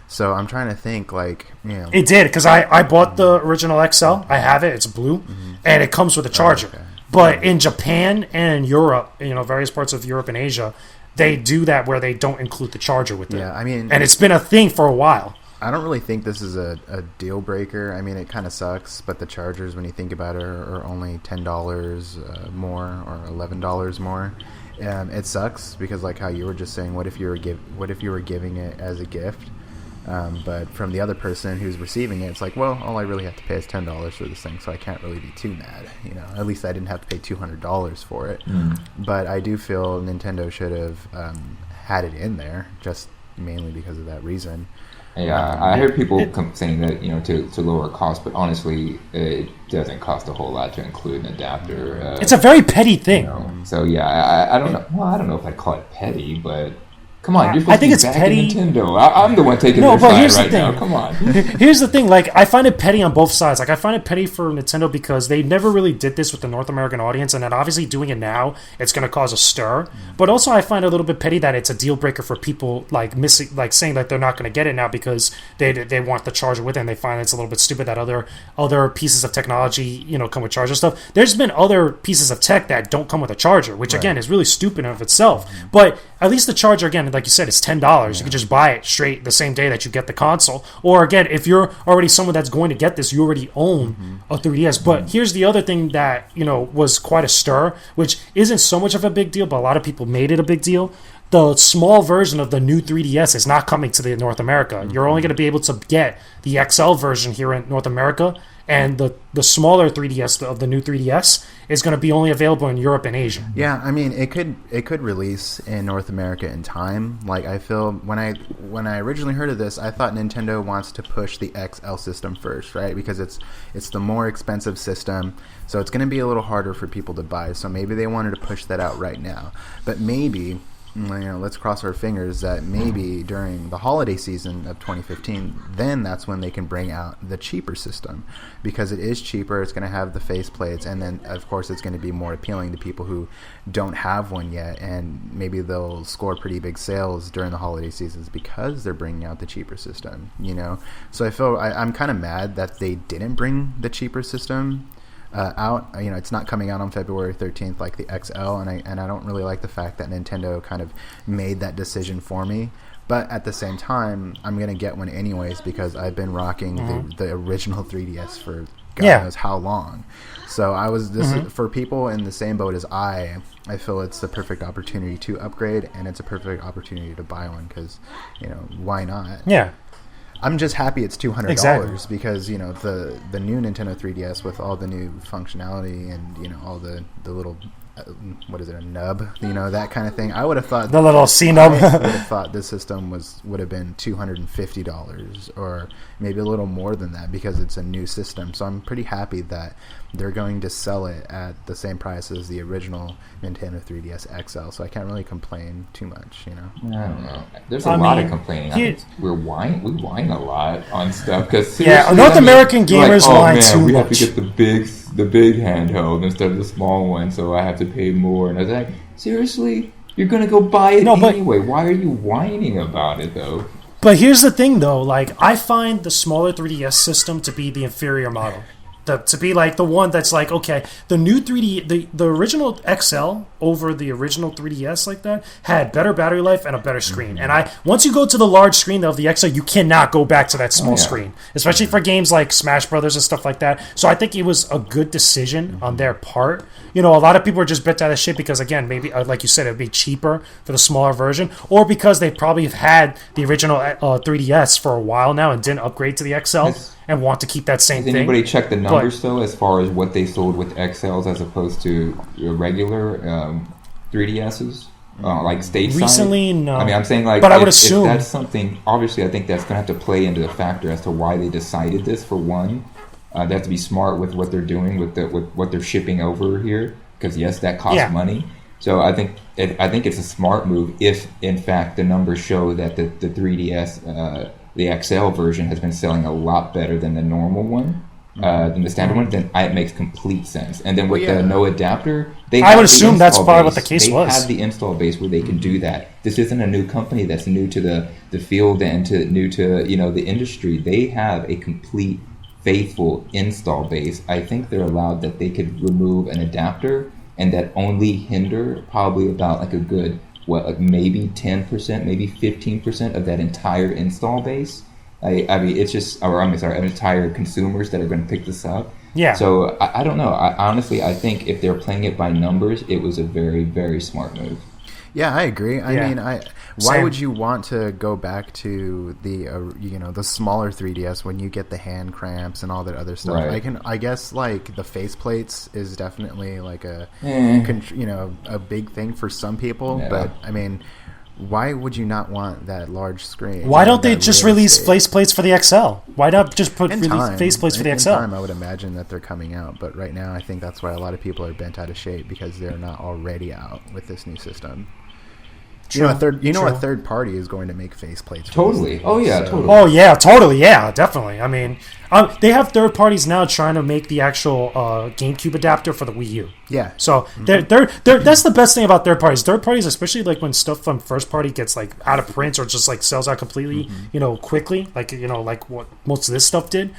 So I'm trying to think, like, It did, because I bought the original XL. I have it. It's blue. And it comes with a charger. Oh, okay. But in Japan and Europe, various parts of Europe and Asia, they do that where they don't include the charger with it. Yeah, I mean... And it's been a thing for a while. I don't really think this is a deal breaker. I mean, it kind of sucks, but the chargers, when you think about it, are only $10 more or $11 more. It sucks because, like how you were just saying, what if you were giving it as a gift? But from the other person who's receiving it, it's like, well, all I really have to pay is $10 for this thing, so I can't really be too mad. At least I didn't have to pay $200 for it. But I do feel Nintendo should have had it in there, just mainly because of that reason. Yeah, I heard people saying that to lower cost, but honestly, it doesn't cost a whole lot to include an adapter. It's a very petty thing. So yeah, I don't know. Well, I don't know if I'd call it petty, but. Come on, you're supposed to be back in Nintendo. I'm the one taking their side right now. Come on. Here's the thing. Like, I find it petty on both sides. Like, I find it petty for Nintendo because they never really did this with the North American audience, and then obviously doing it now, it's going to cause a stir. But also, I find it a little bit petty that it's a deal breaker for people like missing, like saying that they're not going to get it now because they want the charger with it, and they find it's a little bit stupid that other pieces of technology come with charger stuff. There's been other pieces of tech that don't come with a charger, which again is really stupid in of itself. But at least the charger, again, like you said, it's $10. Yeah. You can just buy it straight the same day that you get the console. Or again, if you're already someone that's going to get this, you already own a 3DS. But here's the other thing that was quite a stir, which isn't so much of a big deal, but a lot of people made it a big deal. The small version of the new 3DS is not coming to the North America. You're only going to be able to get the XL version here in North America, and the smaller 3DS of the new 3DS is going to be only available in Europe and Asia. Yeah, I mean, it could release in North America in time. Like, I feel when I originally heard of this, I thought Nintendo wants to push the XL system first, right? Because it's the more expensive system, so it's going to be a little harder for people to buy. So maybe they wanted to push that out right now. But maybe, let's cross our fingers that maybe during the holiday season of 2015, then that's when they can bring out the cheaper system, because it is cheaper. It's going to have the face plates, and then of course it's going to be more appealing to people who don't have one yet, and maybe they'll score pretty big sales during the holiday seasons because they're bringing out the cheaper system. So I feel I'm kind of mad that they didn't bring the cheaper system out. It's not coming out on February 13th like the XL, and I don't really like the fact that Nintendo kind of made that decision for me. But at the same time, I'm gonna get one anyways because I've been rocking the original 3DS for God knows how long. So I was for people in the same boat as I feel it's the perfect opportunity to upgrade, and it's a perfect opportunity to buy one because why not? Yeah. I'm just happy it's $200 exactly. Because the new Nintendo 3DS with all the new functionality and all the little what is it, a nub, that kind of thing. I would have thought the little C nub. I would have thought this system would have been $250 or maybe a little more than that because it's a new system. So I'm pretty happy that they're going to sell it at the same price as the original Nintendo 3DS XL. So I can't really complain too much, I don't know. There's a lot of complaining. I think we whine a lot on stuff because North American gamers whine too much. We have to get the big handheld instead of the small one, so I have to pay more. And I was like, seriously, you're gonna go buy it anyway? Why are you whining about it though? But here's the thing, though. Like, I find the smaller 3DS system to be the inferior model. To be like the one that's like, okay, the new 3D, the original XL over the original 3DS like that had better battery life and a better screen. And once you go to the large screen of the XL, you cannot go back to that small screen, especially for games like Smash Brothers and stuff like that. So I think it was a good decision on their part. A lot of people are just bent out of shit because, again, maybe like you said, it'd be cheaper for the smaller version, or because they probably have had the original 3DS for a while now and didn't upgrade to the XL. And want to keep that same thing. Has anybody checked the numbers, though, as far as what they sold with XLs as opposed to your regular? 3DSs, like stateside? Recently, no. I mean, I'm saying like, but I would if assume that's something. Obviously, I think that's going to have to play into the factor as to why they decided this. For one, they have to be smart with what they're doing with what they're shipping over here, because yes, that costs money. So I think it's a smart move if, in fact, the numbers show that the 3DS, the XL version, has been selling a lot better than the normal one, than the standard one. Then it makes complete sense. And then with the no adapter, I would assume that's probably what the case was. They have the install base where they can do that. This isn't a new company that's new to the field and new to the industry. They have a complete, faithful install base. I think they're allowed that they could remove an adapter, and that only hinder probably about like a good, maybe 10%, maybe 15% of that entire install base. I mean, it's just, entire consumers that are going to pick this up. Yeah. So I don't know. Honestly, I think if they're playing it by numbers, it was a very, very smart move. Yeah, I agree. I mean, why would you want to go back to the smaller 3DS when you get the hand cramps and all that other stuff? Right. I guess like the faceplates is definitely like a big thing for some people, but I mean, why would you not want that large screen? Why don't they just release faceplates for the XL? Why not just release faceplates for the XL? In time, I would imagine that they're coming out, but right now I think that's why a lot of people are bent out of shape, because they're not already out with this new system. True. A third party is going to make faceplates. Totally. Totally. Oh yeah, totally. Yeah, definitely. I mean, they have third parties now trying to make the actual GameCube adapter for the Wii U. Yeah. So they're that's the best thing about third parties. Third parties, especially like when stuff from first party gets like out of print or just like sells out completely, quickly, like like what most of this stuff did.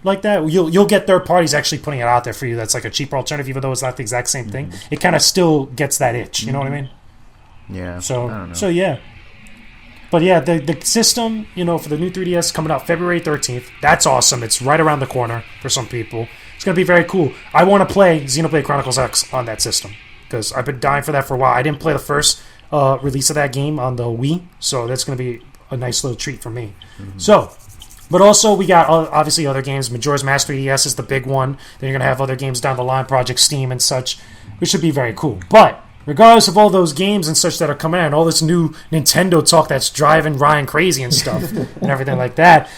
Like that, you'll get third parties actually putting it out there for you. That's like a cheaper alternative, even though it's not the exact same thing. It kind of still gets that itch. You know what I mean? Yeah. So yeah. But yeah, the system, for the new 3DS coming out February 13th. That's awesome. It's right around the corner for some people. It's going to be very cool. I want to play Xenoblade Chronicles X on that system because I've been dying for that for a while. I didn't play the first release of that game on the Wii, so that's going to be a nice little treat for me. So, but also we got obviously other games. Majora's Mask 3DS is the big one. Then you're going to have other games down the line, Project Steam and such, which should be very cool. But regardless of all those games and such that are coming out, all this new Nintendo talk that's driving Ryan crazy and stuff and everything like that,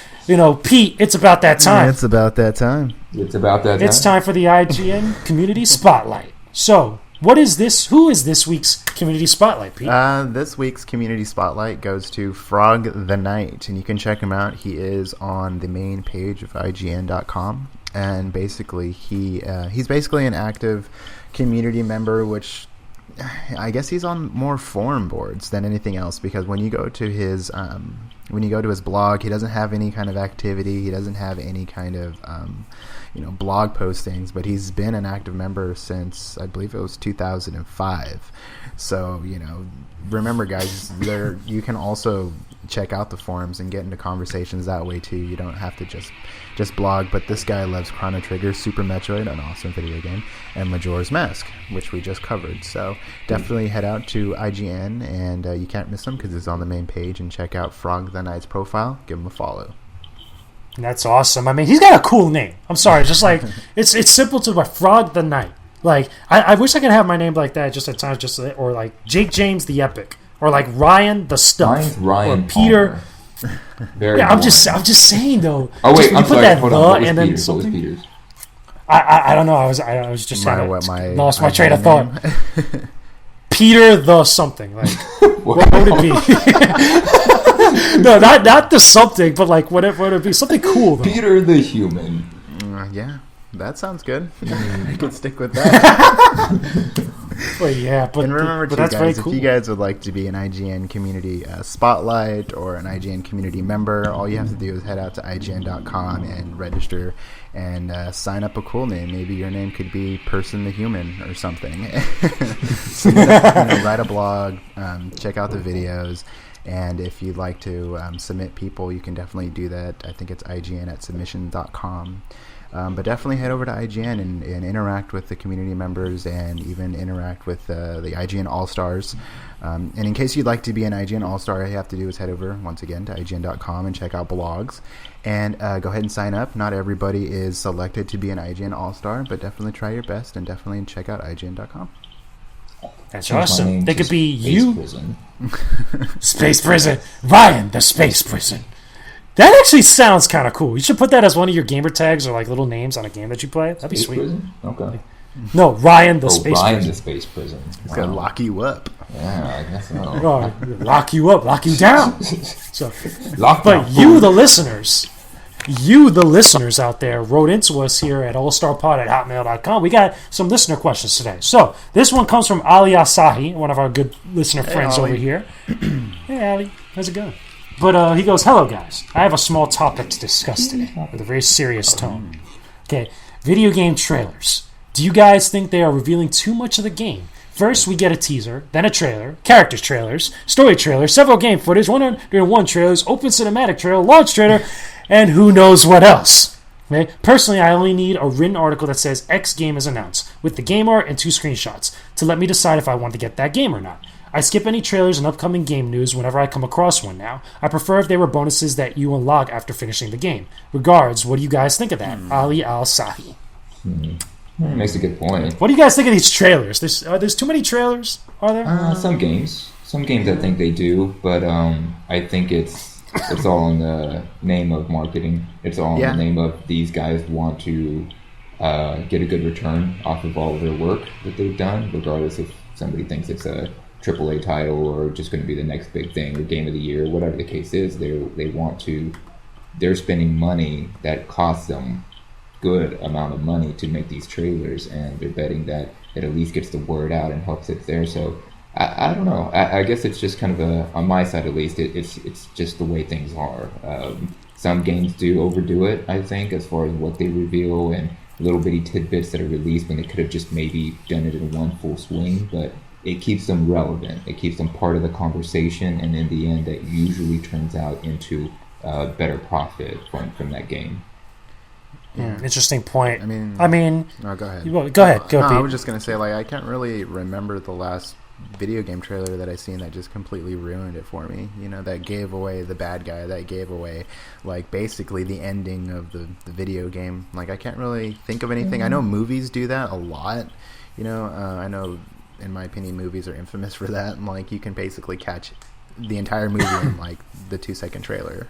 Pete, it's about that time. It's about that time. It's time for the IGN Community Spotlight. So, what is this? Who is this week's Community Spotlight, Pete? This week's Community Spotlight goes to Frog the Knight, and you can check him out. He is on the main page of IGN.com, and basically he's basically an active community member, which I guess he's on more forum boards than anything else, because when you go to his blog, he doesn't have any kind of activity. He doesn't have any kind of blog postings, but he's been an active member since I believe it was 2005. So remember, guys, you can also check out the forums and get into conversations that way too. You don't have to just blog. But this guy loves Chrono Trigger, Super Metroid, an awesome video game, and Majora's Mask, which we just covered. So definitely head out to IGN, and you can't miss him because it's on the main page. And check out Frog the Knight's profile. Give him a follow. That's awesome. I mean, he's got a cool name. I'm sorry, just like it's simple to my Frog the Knight. Like I wish I could have my name like that just at times, or like Jake James the Epic, or like Ryan the Stuff, Ryan or Peter. Very I'm just saying though. Oh wait, I'm sorry. that Hold on. What was Peter's? What was Peter's? I don't know. I was just lost my train of thought. Name. Peter the something, like what would it be? No, not the something, but like what would it be? Something cool though. Peter the Human. Yeah, that sounds good. I could stick with that. But yeah, but remember, but that's very guys, cool. If you guys would like to be an IGN community spotlight or an IGN community member, all you have to do is head out to IGN.com and register and sign up a cool name. Maybe your name could be Person the Human or something. Write a blog, check out the videos, and if you'd like to submit people, you can definitely do that. I think it's IGN@submission.com. But definitely head over to IGN and interact with the community members and even interact with the IGN All-Stars. And in case you'd like to be an IGN All-Star, all you have to do is head over, once again, to IGN.com and check out blogs. And go ahead and sign up. Not everybody is selected to be an IGN All-Star, but definitely try your best and definitely check out IGN.com. That's Change my awesome. name They to could be Space you, Prison. Space Prison, Ryan, the Space Prison. That actually sounds kind of cool. You should put that as one of your gamer tags or like little names on a game that you play. That'd be Space sweet. Prison? Okay. No, Ryan, the Oh, Space Ryan Prison. the Space Prison. It's gonna lock you up. Yeah, I guess so. Oh, lock you up, lock you down. So, Lockdown. but you, the listeners out there, wrote into us here at allstarpod@hotmail.com. We got some listener questions today. So this one comes from Ali Asahi, one of our good listener friends Ali. over here. Hey, Ali, how's it going? But he goes, hello, guys. I have a small topic to discuss today with a very serious tone. Okay, video game trailers. Do you guys think they are revealing too much of the game? First, we get a teaser, then a trailer, characters trailers, story trailers, several game footage, 101 trailers, open cinematic trailer, launch trailer, and who knows what else. Okay? Personally, I only need a written article that says X game is announced, with the game art and 2 screenshots, to let me decide if I want to get that game or not. I skip any trailers and upcoming game news whenever I come across one now. I prefer if they were bonuses that you unlock after finishing the game. Regards, what do you guys think of that? Ali Al-Sahi. Makes a good point. What do you guys think of these trailers? There's too many trailers, are there? Some games I think they do, but I think it's all in the name of marketing. It's all in the name of these guys want to get a good return off of all of their work that they've done, regardless if somebody thinks it's a AAA title or just going to be the next big thing or game of the year, whatever the case is. They're spending money that costs them good amount of money to make these trailers, and they're betting that it at least gets the word out and helps it there. So I don't know. I guess it's just kind of on my side at least, it's just the way things are. Some games do overdo it, I think, as far as what they reveal and little bitty tidbits that are released when they could have just maybe done it in one full swing, but it keeps them relevant. It keeps them part of the conversation, and in the end, that usually turns out into better profit from that game. Yeah. Interesting point. I mean, no, go ahead. Go ahead. Go, no, Pete. I was just gonna say, like, I can't really remember the last video game trailer that I seen that just completely ruined it for me. You know, that gave away the bad guy. That gave away, like, basically the ending of the video game. Like, I can't really think of anything. I know movies do that a lot. You know, I know, in my opinion, movies are infamous for that. And, like, you can basically catch the entire movie in, like, the 2-second trailer.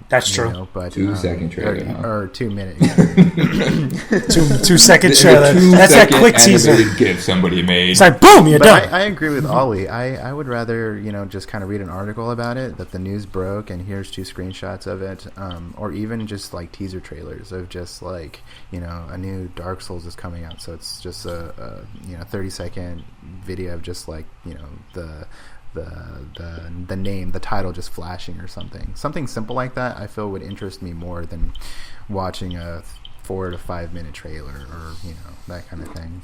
That's true. Know, but 2-second trailer, or 2 minute. 2-second trailer. That's that quick teaser. Gift somebody made. It's like boom, you're done. I agree with Ollie. I would rather just kind of read an article about it, that the news broke and here's 2 screenshots of it, or even just like teaser trailers of just like a new Dark Souls is coming out, so it's just a 30-second video of just like the name, the title just flashing or something simple like that. I feel would interest me more than watching a 4 to 5 minute trailer or that kind of thing.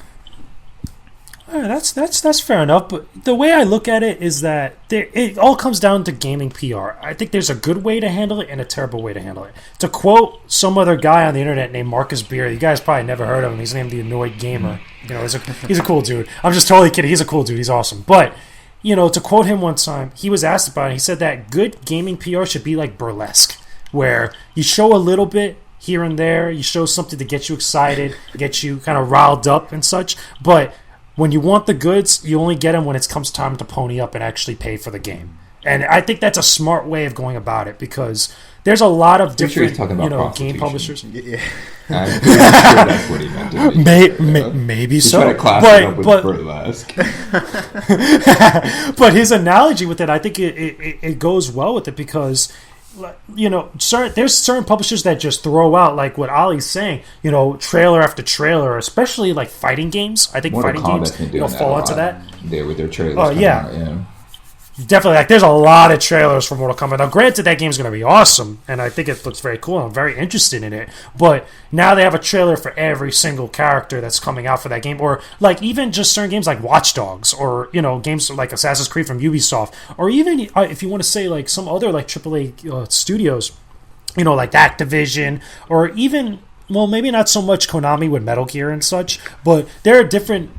That's fair enough, but the way I look at it is that it all comes down to gaming PR. I think there's a good way to handle it and a terrible way to handle it. To quote some other guy on the internet named Marcus Beer, you guys probably never heard of him. He's named the Annoyed Gamer. He's a cool dude. I'm just totally kidding. He's a cool dude. He's awesome. But to quote him one time, he was asked about it. He said that good gaming PR should be like burlesque, where you show a little bit here and there, you show something to get you excited, get you kind of riled up and such, but when you want the goods, you only get them when it comes time to pony up and actually pay for the game. And I think that's a smart way of going about it, because there's a lot of different game publishers. Yeah. I'm pretty sure that's what he meant. Maybe to so. Try to class it up with burlesque. But his analogy with it, I think it goes well with it, because there's certain publishers that just throw out, like what Ollie's saying, trailer after trailer, especially like fighting games. I think Mortal fighting games fall into that. There with their trailers. Oh yeah. Definitely, there's a lot of trailers for Mortal Kombat. Now, granted, that game's going to be awesome, and I think it looks very cool. I'm very interested in it. But now they have a trailer for every single character that's coming out for that game, or like even just certain games like Watch Dogs, or games like Assassin's Creed from Ubisoft, or even if you want to say like some other like AAA studios, like Activision, or even well, maybe not so much Konami with Metal Gear and such, but there are different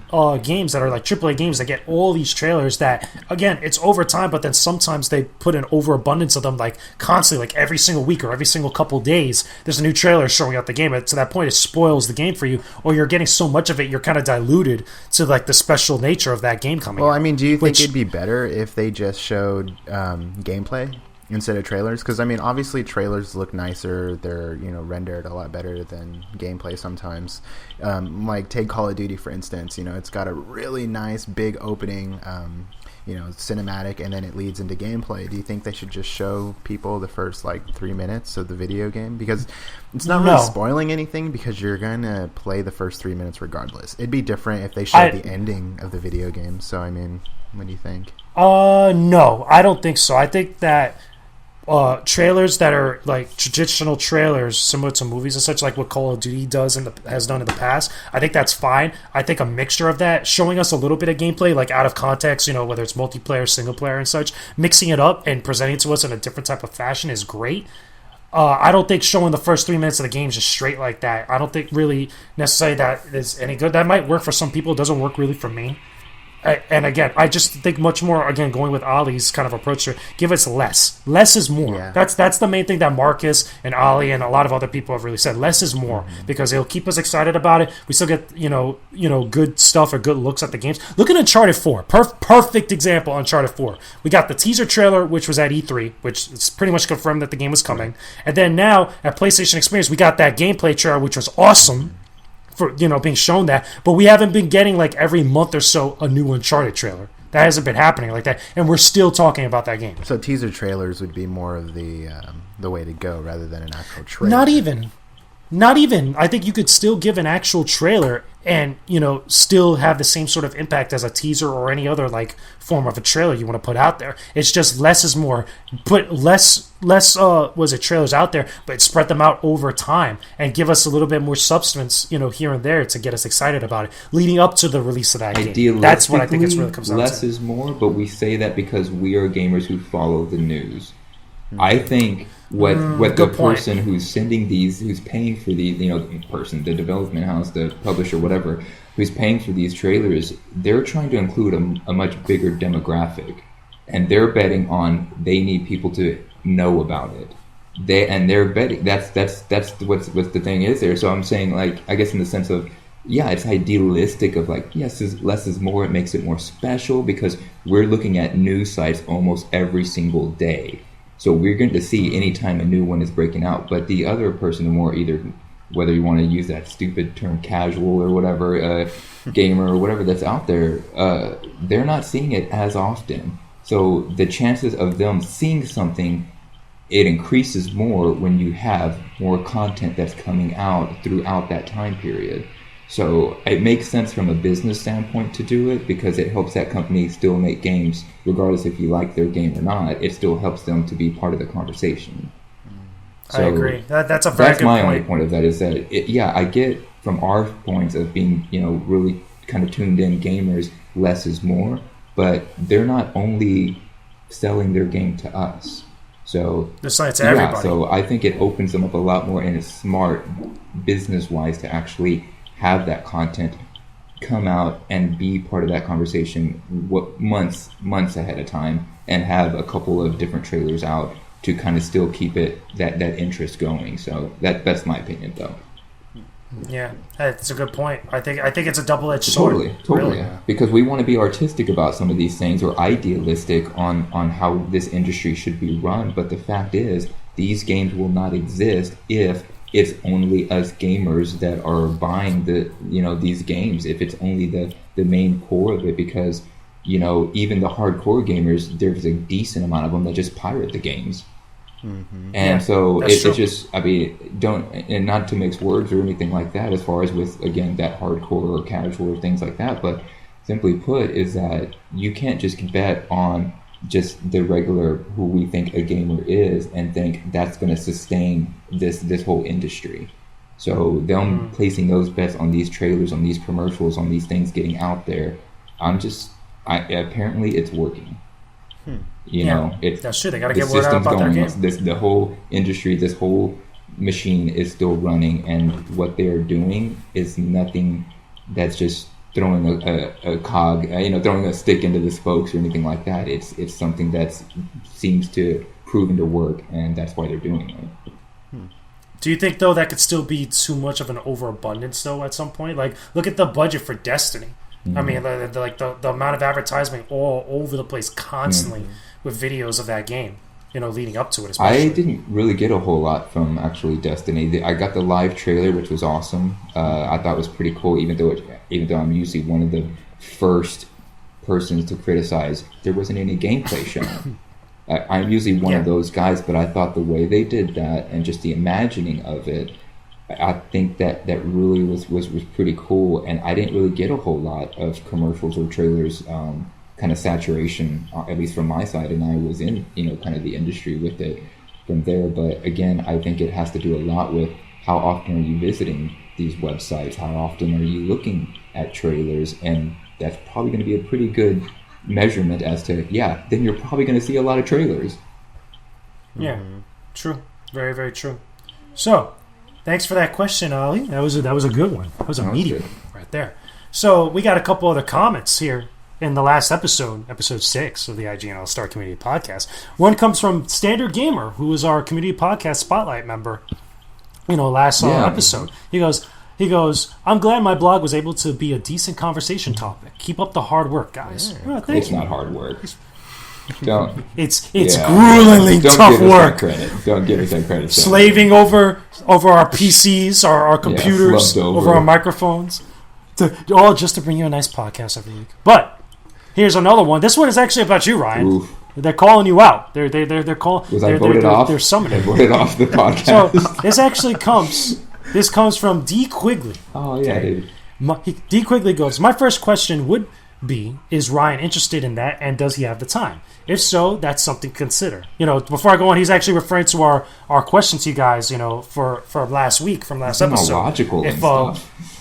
games that are like AAA games that get all these trailers that, again, it's over time, but then sometimes they put an overabundance of them, like constantly, like every single week or every single couple days, there's a new trailer showing up the game. And to that point, it spoils the game for you, or you're getting so much of it, you're kind of diluted to like the special nature of that game coming out. Well, I mean, do you think it'd be better if they just showed gameplay instead of trailers? Because I mean, obviously trailers look nicer, they're rendered a lot better than gameplay sometimes. Like take Call of Duty for instance, it's got a really nice big opening cinematic, and then it leads into gameplay. Do you think they should just show people the first like 3 minutes of the video game? Because it's not really spoiling anything, because you're gonna play the first 3 minutes regardless. It'd be different if they showed the ending of the video game. So I mean, what do you think? No, I don't think so. I think that trailers that are like traditional trailers, similar to movies and such, like what Call of Duty has done in the past, I think that's fine. I think a mixture of that, showing us a little bit of gameplay, like out of context, whether it's multiplayer, single player, and such, mixing it up and presenting it to us in a different type of fashion is great. I don't think showing the first 3 minutes of the game just straight like that, I don't think really necessarily that is any good. That might work for some people. It doesn't work really for me. And again, I just think much more, again, going with Ali's kind of approach to give us less. Less is more. Yeah. That's the main thing that Marcus and Ali and a lot of other people have really said. Less is more, because it'll keep us excited about it. We still get, good stuff or good looks at the games. Look at Uncharted 4. Perfect example, Uncharted 4. We got the teaser trailer, which was at E3, which is pretty much confirmed that the game was coming. And then now, at PlayStation Experience, we got that gameplay trailer, which was awesome. For being shown that, but we haven't been getting like every month or so a new Uncharted trailer. That hasn't been happening like that, and we're still talking about that game. So teaser trailers would be more of the way to go rather than an actual trailer. Not even. I think you could still give an actual trailer and still have the same sort of impact as a teaser or any other like form of a trailer you want to put out there. It's just less is more. Put less trailers out there, but spread them out over time and give us a little bit more substance here and there to get us excited about it leading up to the release of that game. That's what I think it's really comes down to. Less is more, but we say that because we are gamers who follow the news. I think what the person who's sending these, who's paying for these, the development house, the publisher, whatever, who's paying for these trailers, they're trying to include a much bigger demographic, and they're betting on they need people to know about it. They're betting that's what's the thing is there. So I'm saying, like, I guess in the sense of, yeah, it's idealistic of like, yes, less is more. It makes it more special because we're looking at news sites almost every single day. So we're going to see anytime a new one is breaking out. But the other person, the more either, whether you want to use that stupid term casual or whatever, gamer or whatever that's out there, they're not seeing it as often. So the chances of them seeing something, it increases more when you have more content that's coming out throughout that time period. So it makes sense from a business standpoint to do it because it helps that company still make games, regardless if you like their game or not. It still helps them to be part of the conversation. So I agree. That's a very good point. That's my only point of that is that, I get from our points of being, really kind of tuned in gamers, less is more, but they're not only selling their game to us. So it's everybody. So I think it opens them up a lot more and it's smart business-wise to actually have that content come out and be part of that conversation months ahead of time, and have a couple of different trailers out to kind of still keep it that interest going. So that's my opinion, though. Yeah, that's a good point. I think it's a double-edged sword. Totally. Really. Because we want to be artistic about some of these things, or idealistic on how this industry should be run. But the fact is, these games will not exist if it's only us gamers that are buying these games. If it's only the main core of it, because even the hardcore gamers, there's a decent amount of them that just pirate the games. Mm-hmm. And so it's just, and not to mix words or anything like that as far as with, again, that hardcore or casual or things like that, but simply put is that you can't just bet on just the regular who we think a gamer is and think that's going to sustain this whole industry. So them placing those bets on these trailers, on these commercials, on these things getting out there, apparently it's working. It's that's true. They got to get word out about their game. The whole industry, this whole machine is still running, and what they're doing is nothing that's just throwing a cog, throwing a stick into the spokes or anything like that. It's something that seems to proven to work, and that's why they're doing it. Do you think, though, that could still be too much of an overabundance, though, at some point? Like, look at the budget for Destiny. I mean, the amount of advertisement all over the place constantly with videos of that game, leading up to it especially. I didn't really get a whole lot from actually Destiny. I got the live trailer, which was awesome. I thought it was pretty cool, even though I'm usually one of the first persons to criticize, there wasn't any gameplay shown. I'm usually one of those guys, but I thought the way they did that and just the imagining of it, I think that really was pretty cool. And I didn't really get a whole lot of commercials or trailers, kind of saturation, at least from my side. And I was in, kind of the industry with it from there. But again, I think it has to do a lot with how often are you visiting these websites? How often are you looking at trailers? And that's probably going to be a pretty good measurement as to then you're probably going to see a lot of trailers. True, very, very true. So thanks for that question, Ali. That was a good one. That was a meaty one right there. So we got a couple other comments here in the last episode 6 of the IGN All-Star Community Podcast. One comes from Standard Gamer, who was our Community Podcast Spotlight member last episode. He goes, I'm glad my blog was able to be a decent conversation topic. Keep up the hard work, guys. Yeah. It's not hard work. Don't. It's gruelingly tough work. Don't give us that credit. Slaving over our PCs, our computers, over our microphones, all just to bring you a nice podcast every week. But here's another one. This one is actually about you, Ryan. Oof. They're calling you out. They're calling. Was I voted off? They're summoning. I voted off the podcast. So this actually comes. This comes from D. Quigley. Oh, yeah, dude. D. Quigley goes, my first question would be, is Ryan interested in that, and does he have the time? If so, that's something to consider. Before I go on, he's actually referring to our question to you guys, for last week, from last episode. Logical and stuff.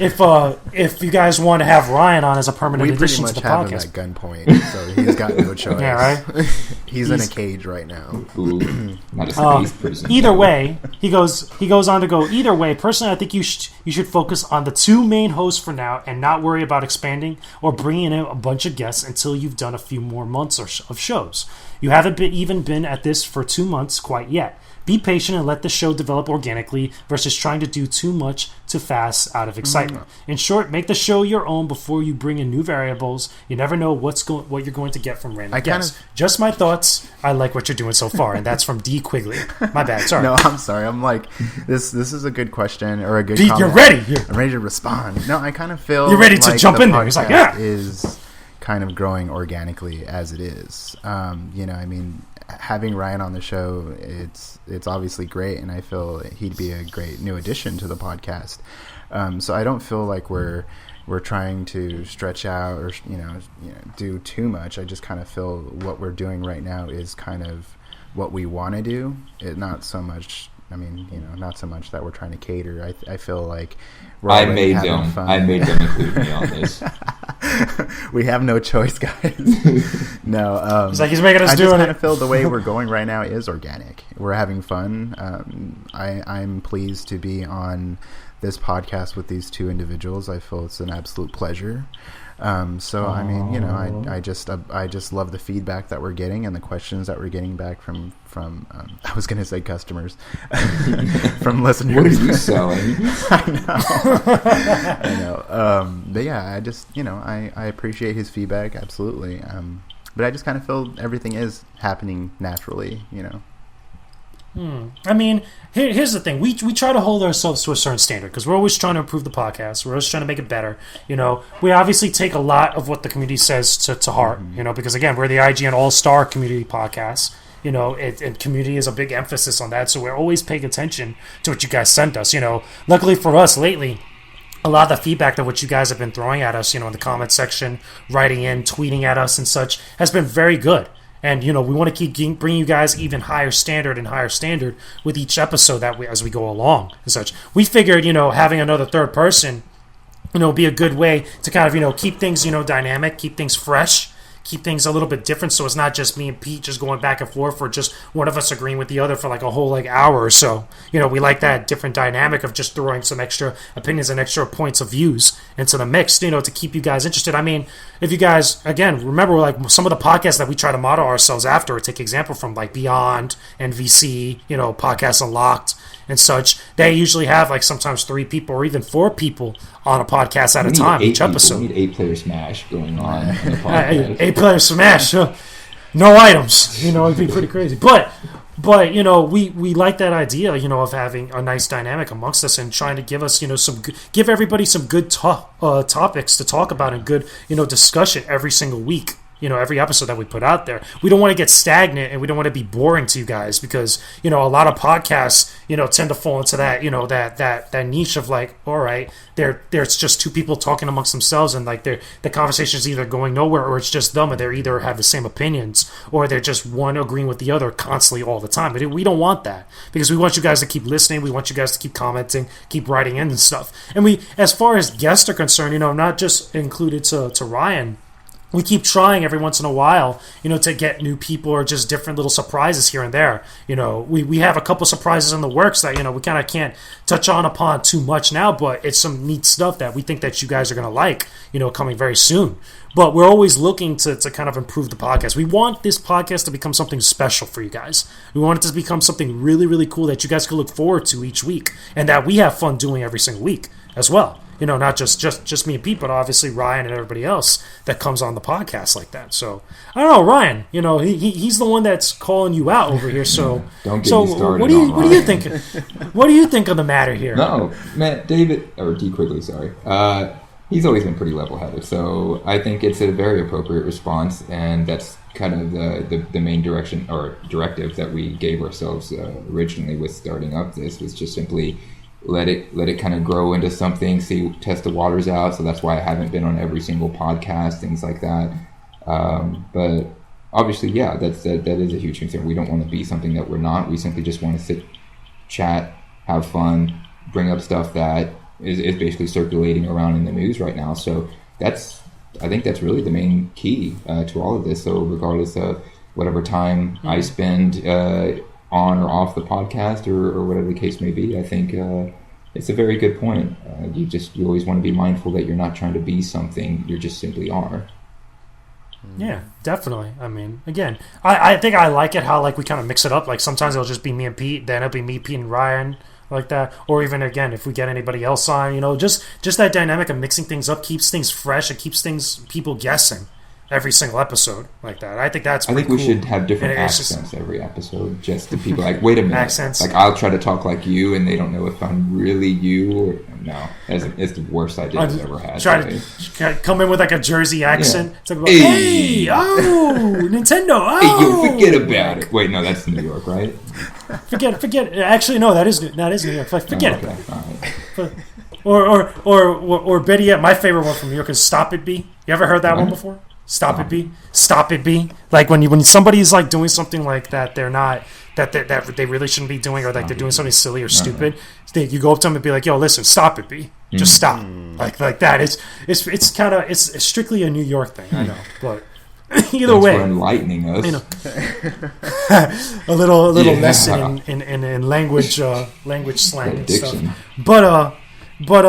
If you guys want to have Ryan on as a permanent addition to the podcast. We pretty much have him at gunpoint, so he's got no choice. Yeah, right? He's in a cage right now. Ooh, not a space prison. Either way, he goes on to go, either way, personally, I think you should focus on the 2 main hosts for now and not worry about expanding or bringing in a bunch of guests until you've done a few more months of shows. You haven't even been at this for 2 months quite yet. Be patient and let the show develop organically versus trying to do too much too fast out of excitement. In short, make the show your own before you bring in new variables. You never know what you're going to get from random guests. Just my thoughts. I like what you're doing so far, and that's from D. Quigley. My bad. Sorry. No, I'm sorry. I'm like, this is a good question or a good D, comment. you're ready. I'm ready to respond. No, I kind of feel you're ready to jump in there. He's like, is kind of growing organically as it is. I mean, having Ryan on the show, it's obviously great, and I feel he'd be a great new addition to the podcast. So I don't feel like we're trying to stretch out or do too much. I just kind of feel what we're doing right now is kind of what we want to do. Not so much. I mean, not so much that we're trying to cater. I feel like I made them include me on this. We have no choice, guys. No, it's like he's making us do it. I just kind of feel the way we're going right now is organic. We're having fun. I'm pleased to be on this podcast with these 2 individuals. I feel it's an absolute pleasure. So I mean, I just love the feedback that we're getting and the questions that we're getting back from I was going to say customers, from listeners. What are you selling? I know. But yeah, I just I appreciate his feedback, absolutely. But I just kind of feel everything is happening naturally. I mean, here's the thing. We try to hold ourselves to a certain standard because we're always trying to improve the podcast. We're always trying to make it better. We obviously take a lot of what the community says to heart, because, again, we're the IGN All-Star Community Podcast. And community is a big emphasis on that. So we're always paying attention to what you guys send us. Luckily for us lately, a lot of the feedback that what you guys have been throwing at us, in the comment section, writing in, tweeting at us and such, has been very good. And, we want to keep bringing you guys even higher standard with each episode as we go along and such. We figured, having another third person, be a good way to kind of, keep things, dynamic, keep things fresh, keep things a little bit different, so it's not just me and Pete just going back and forth, or just one of us agreeing with the other for like a whole like hour or so. We like that different dynamic of just throwing some extra opinions and extra points of views into the mix, to keep you guys interested. I mean, if you guys, again, remember, like some of the podcasts that we try to model ourselves after, or take example from, like Beyond and VC, Podcasts Unlocked and such, they usually have like sometimes 3 people or even 4 people on a podcast at a time each episode. We need 8-player Smash going on the podcast. 8-player Smash, no items, it'd be pretty crazy. But we like that idea, of having a nice dynamic amongst us and trying to give us, give everybody some good topics to talk about and good, discussion every single week. Every episode that we put out there. We don't want to get stagnant, and we don't want to be boring to you guys, because, a lot of podcasts, tend to fall into that, that niche of like, all right, there's just 2 people talking amongst themselves, and like the conversation is either going nowhere, or it's just them, and they either have the same opinions, or they're just one agreeing with the other constantly all the time. But we don't want that, because we want you guys to keep listening. We want you guys to keep commenting, keep writing in and stuff. And we, as far as guests are concerned, not just included to Ryan, we keep trying every once in a while, to get new people or just different little surprises here and there. We have a couple surprises in the works that, we kind of can't touch upon too much now, but it's some neat stuff that we think that you guys are going to like, coming very soon. But we're always looking to kind of improve the podcast. We want this podcast to become something special for you guys. We want it to become something really, really cool that you guys can look forward to each week, and that we have fun doing every single week as well. Not just me and Pete, but obviously Ryan and everybody else that comes on the podcast like that. So, I don't know, Ryan, he's the one that's calling you out over here. So, don't get me started. What do you think? What do you think of the matter here? No, man, David, or D. Quigley, sorry. He's always been pretty level-headed. So, I think it's a very appropriate response, and that's kind of the main direction or directive that we gave ourselves originally with starting up this, was just simply let it kind of grow into something, test the waters out. So that's why I haven't been on every single podcast, things like that. But obviously, yeah, that is a huge concern. We don't want to be something that we're not. We simply just want to sit, chat, have fun, bring up stuff that is basically circulating around in the news right now. So I think that's really the main key to all of this. So regardless of whatever time I spend on or off the podcast, or whatever the case may be, I think it's a very good point. You always want to be mindful that you're not trying to be something, you just simply are. Yeah, definitely. I mean, again, I think I like it how like we kind of mix it up. Like sometimes it'll just be me and Pete, then it'll be me, Pete, and Ryan, like that. Or even again, if we get anybody else on, just that dynamic of mixing things up keeps things fresh. It keeps people guessing every single episode like that. I think that's I think we should have different accents every episode, just to people like, wait a minute. Accents. Like I'll try to talk like you, and they don't know if I'm really you or no. It's the worst idea I've ever had. Try to come in with like a Jersey accent. Yeah. Talk about, hey, oh, Nintendo, oh. Hey, you forget about it. Wait, no, that's New York, right? Forget it. Actually, no, that is New York. Forget it. Right. Or better yet, my favorite one from New York is Stop It B. You ever heard that one before? Stop it be. Like when somebody's like doing something like that, they're not that they really shouldn't be doing, or like they're doing something silly or stupid. You go up to them and be like, "Yo, listen, stop it, B. Just stop." Like that. It's kind of it's strictly a New York thing, I know, but either way, for enlightening us. A little lesson in language slang and stuff. But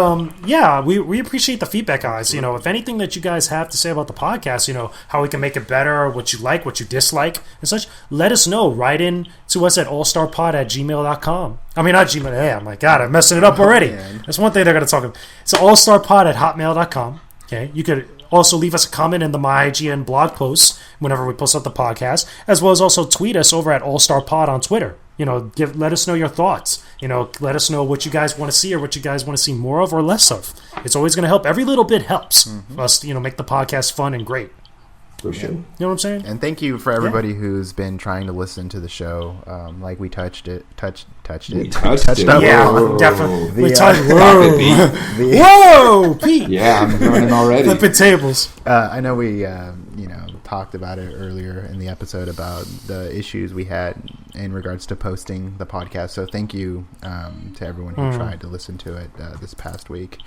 yeah, we appreciate the feedback, guys. If anything that you guys have to say about the podcast, how we can make it better, what you like, what you dislike, and such, let us know. Write in to us at allstarpod@gmail.com. I mean, not Gmail. Hey, I'm like, God, I'm messing it up already. That's one thing they're going to talk about. It's allstarpod@hotmail.com. Okay, you could also leave us a comment in the My IGN blog post whenever we post up the podcast, as well as also tweet us over at allstarpod on Twitter. Let us know your thoughts. Let us know what you guys want to see or what you guys want to see more of or less of. It's always going to help. Every little bit helps us, make the podcast fun and great. For sure. You know what I'm saying? And thank you for everybody who's been trying to listen to the show. Like we touched it. Yeah, definitely. We touched it. Whoa, Pete. Yeah, I'm running already. Flipping tables. I know we, talked about it earlier in the episode about the issues we had in regards to posting the podcast. So thank you to everyone who tried to listen to it this past week.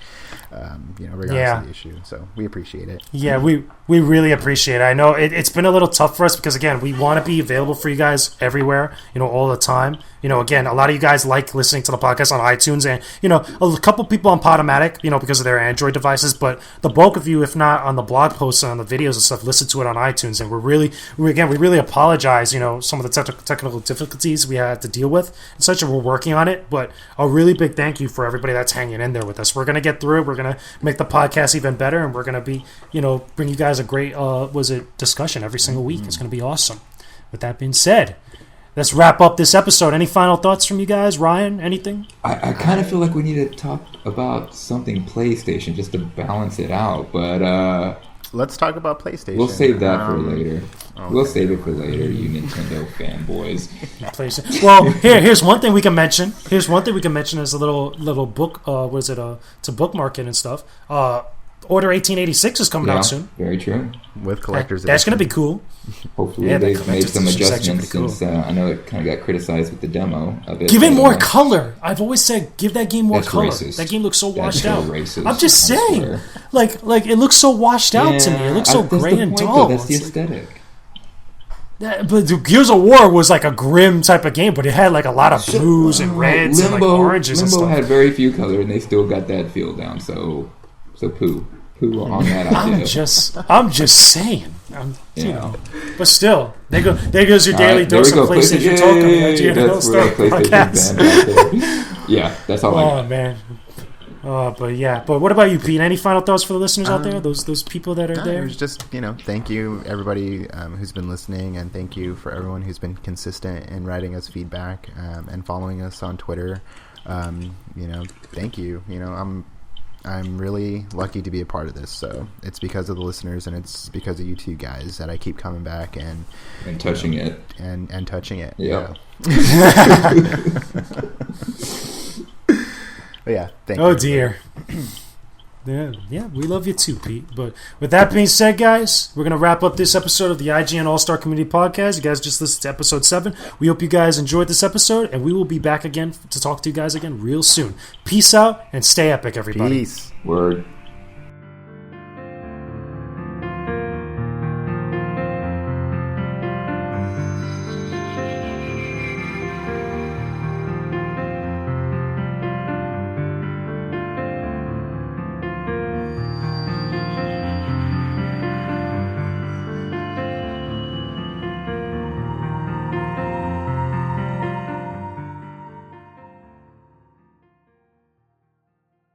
Regardless of the issue. So we appreciate it. Yeah, we really appreciate it. I know it's been a little tough for us because, again, we want to be available for you guys everywhere, all the time. Again, a lot of you guys like listening to the podcast on iTunes and, a couple people on Podomatic, because of their Android devices, but the bulk of you, if not on the blog posts and on the videos and stuff, listen to it on iTunes. And we really apologize, some of the technical difficulties we had to deal with and such, and we're working on it. But a really big thank you for everybody that's hanging in there with us. We're going to get through it. We're going to make the podcast even better, and we're going to be, bring you guys a great, discussion every single week. It's going to be awesome. With that being said, let's wrap up this episode. Any final thoughts from you guys? Ryan, anything? I kind of feel like we need to talk about something PlayStation just to balance it out, but let's talk about PlayStation. We'll save that for later. We'll save it for later, you Nintendo fanboys. Well, here's one thing we can mention. Here's one thing we can mention as a little book. To bookmark it and stuff. Order 1886 is coming out soon. Very true. With collector's That's going to be cool. Hopefully they've made some adjustments since I know it kind of got criticized with the demo of it. Give it more color. I've always said give that game more color. Racist. That game looks so washed out. Racist, I'm just saying. Like it looks so washed out to me. It looks so gray and dull. That's the aesthetic. But Gears of War was like a grim type of game, but it had like a lot of blues and reds and like oranges and stuff. Limbo had very few color, and they still got that feel down. So poo on that idea. I'm just saying. But still, there goes your daily dose of PlayStation talk on the IGN All-Star podcast. Yeah, that's all I got. Oh man. But what about you, Pete? Any final thoughts for the listeners out there? Those people that are there? It was just, thank you everybody who's been listening, and thank you for everyone who's been consistent in writing us feedback and following us on Twitter. Thank you. I'm really lucky to be a part of this. So it's because of the listeners, and it's because of you two guys that I keep coming back and touching it and touching it. Yeah. But yeah, thank you. Oh dear. Yeah, we love you too, Pete. But with that being said, guys, we're going to wrap up this episode of the IGN All-Star Community Podcast. You guys just listened to episode 7. We hope you guys enjoyed this episode, and we will be back again to talk to you guys again real soon. Peace out, and stay epic, everybody. Peace. Word.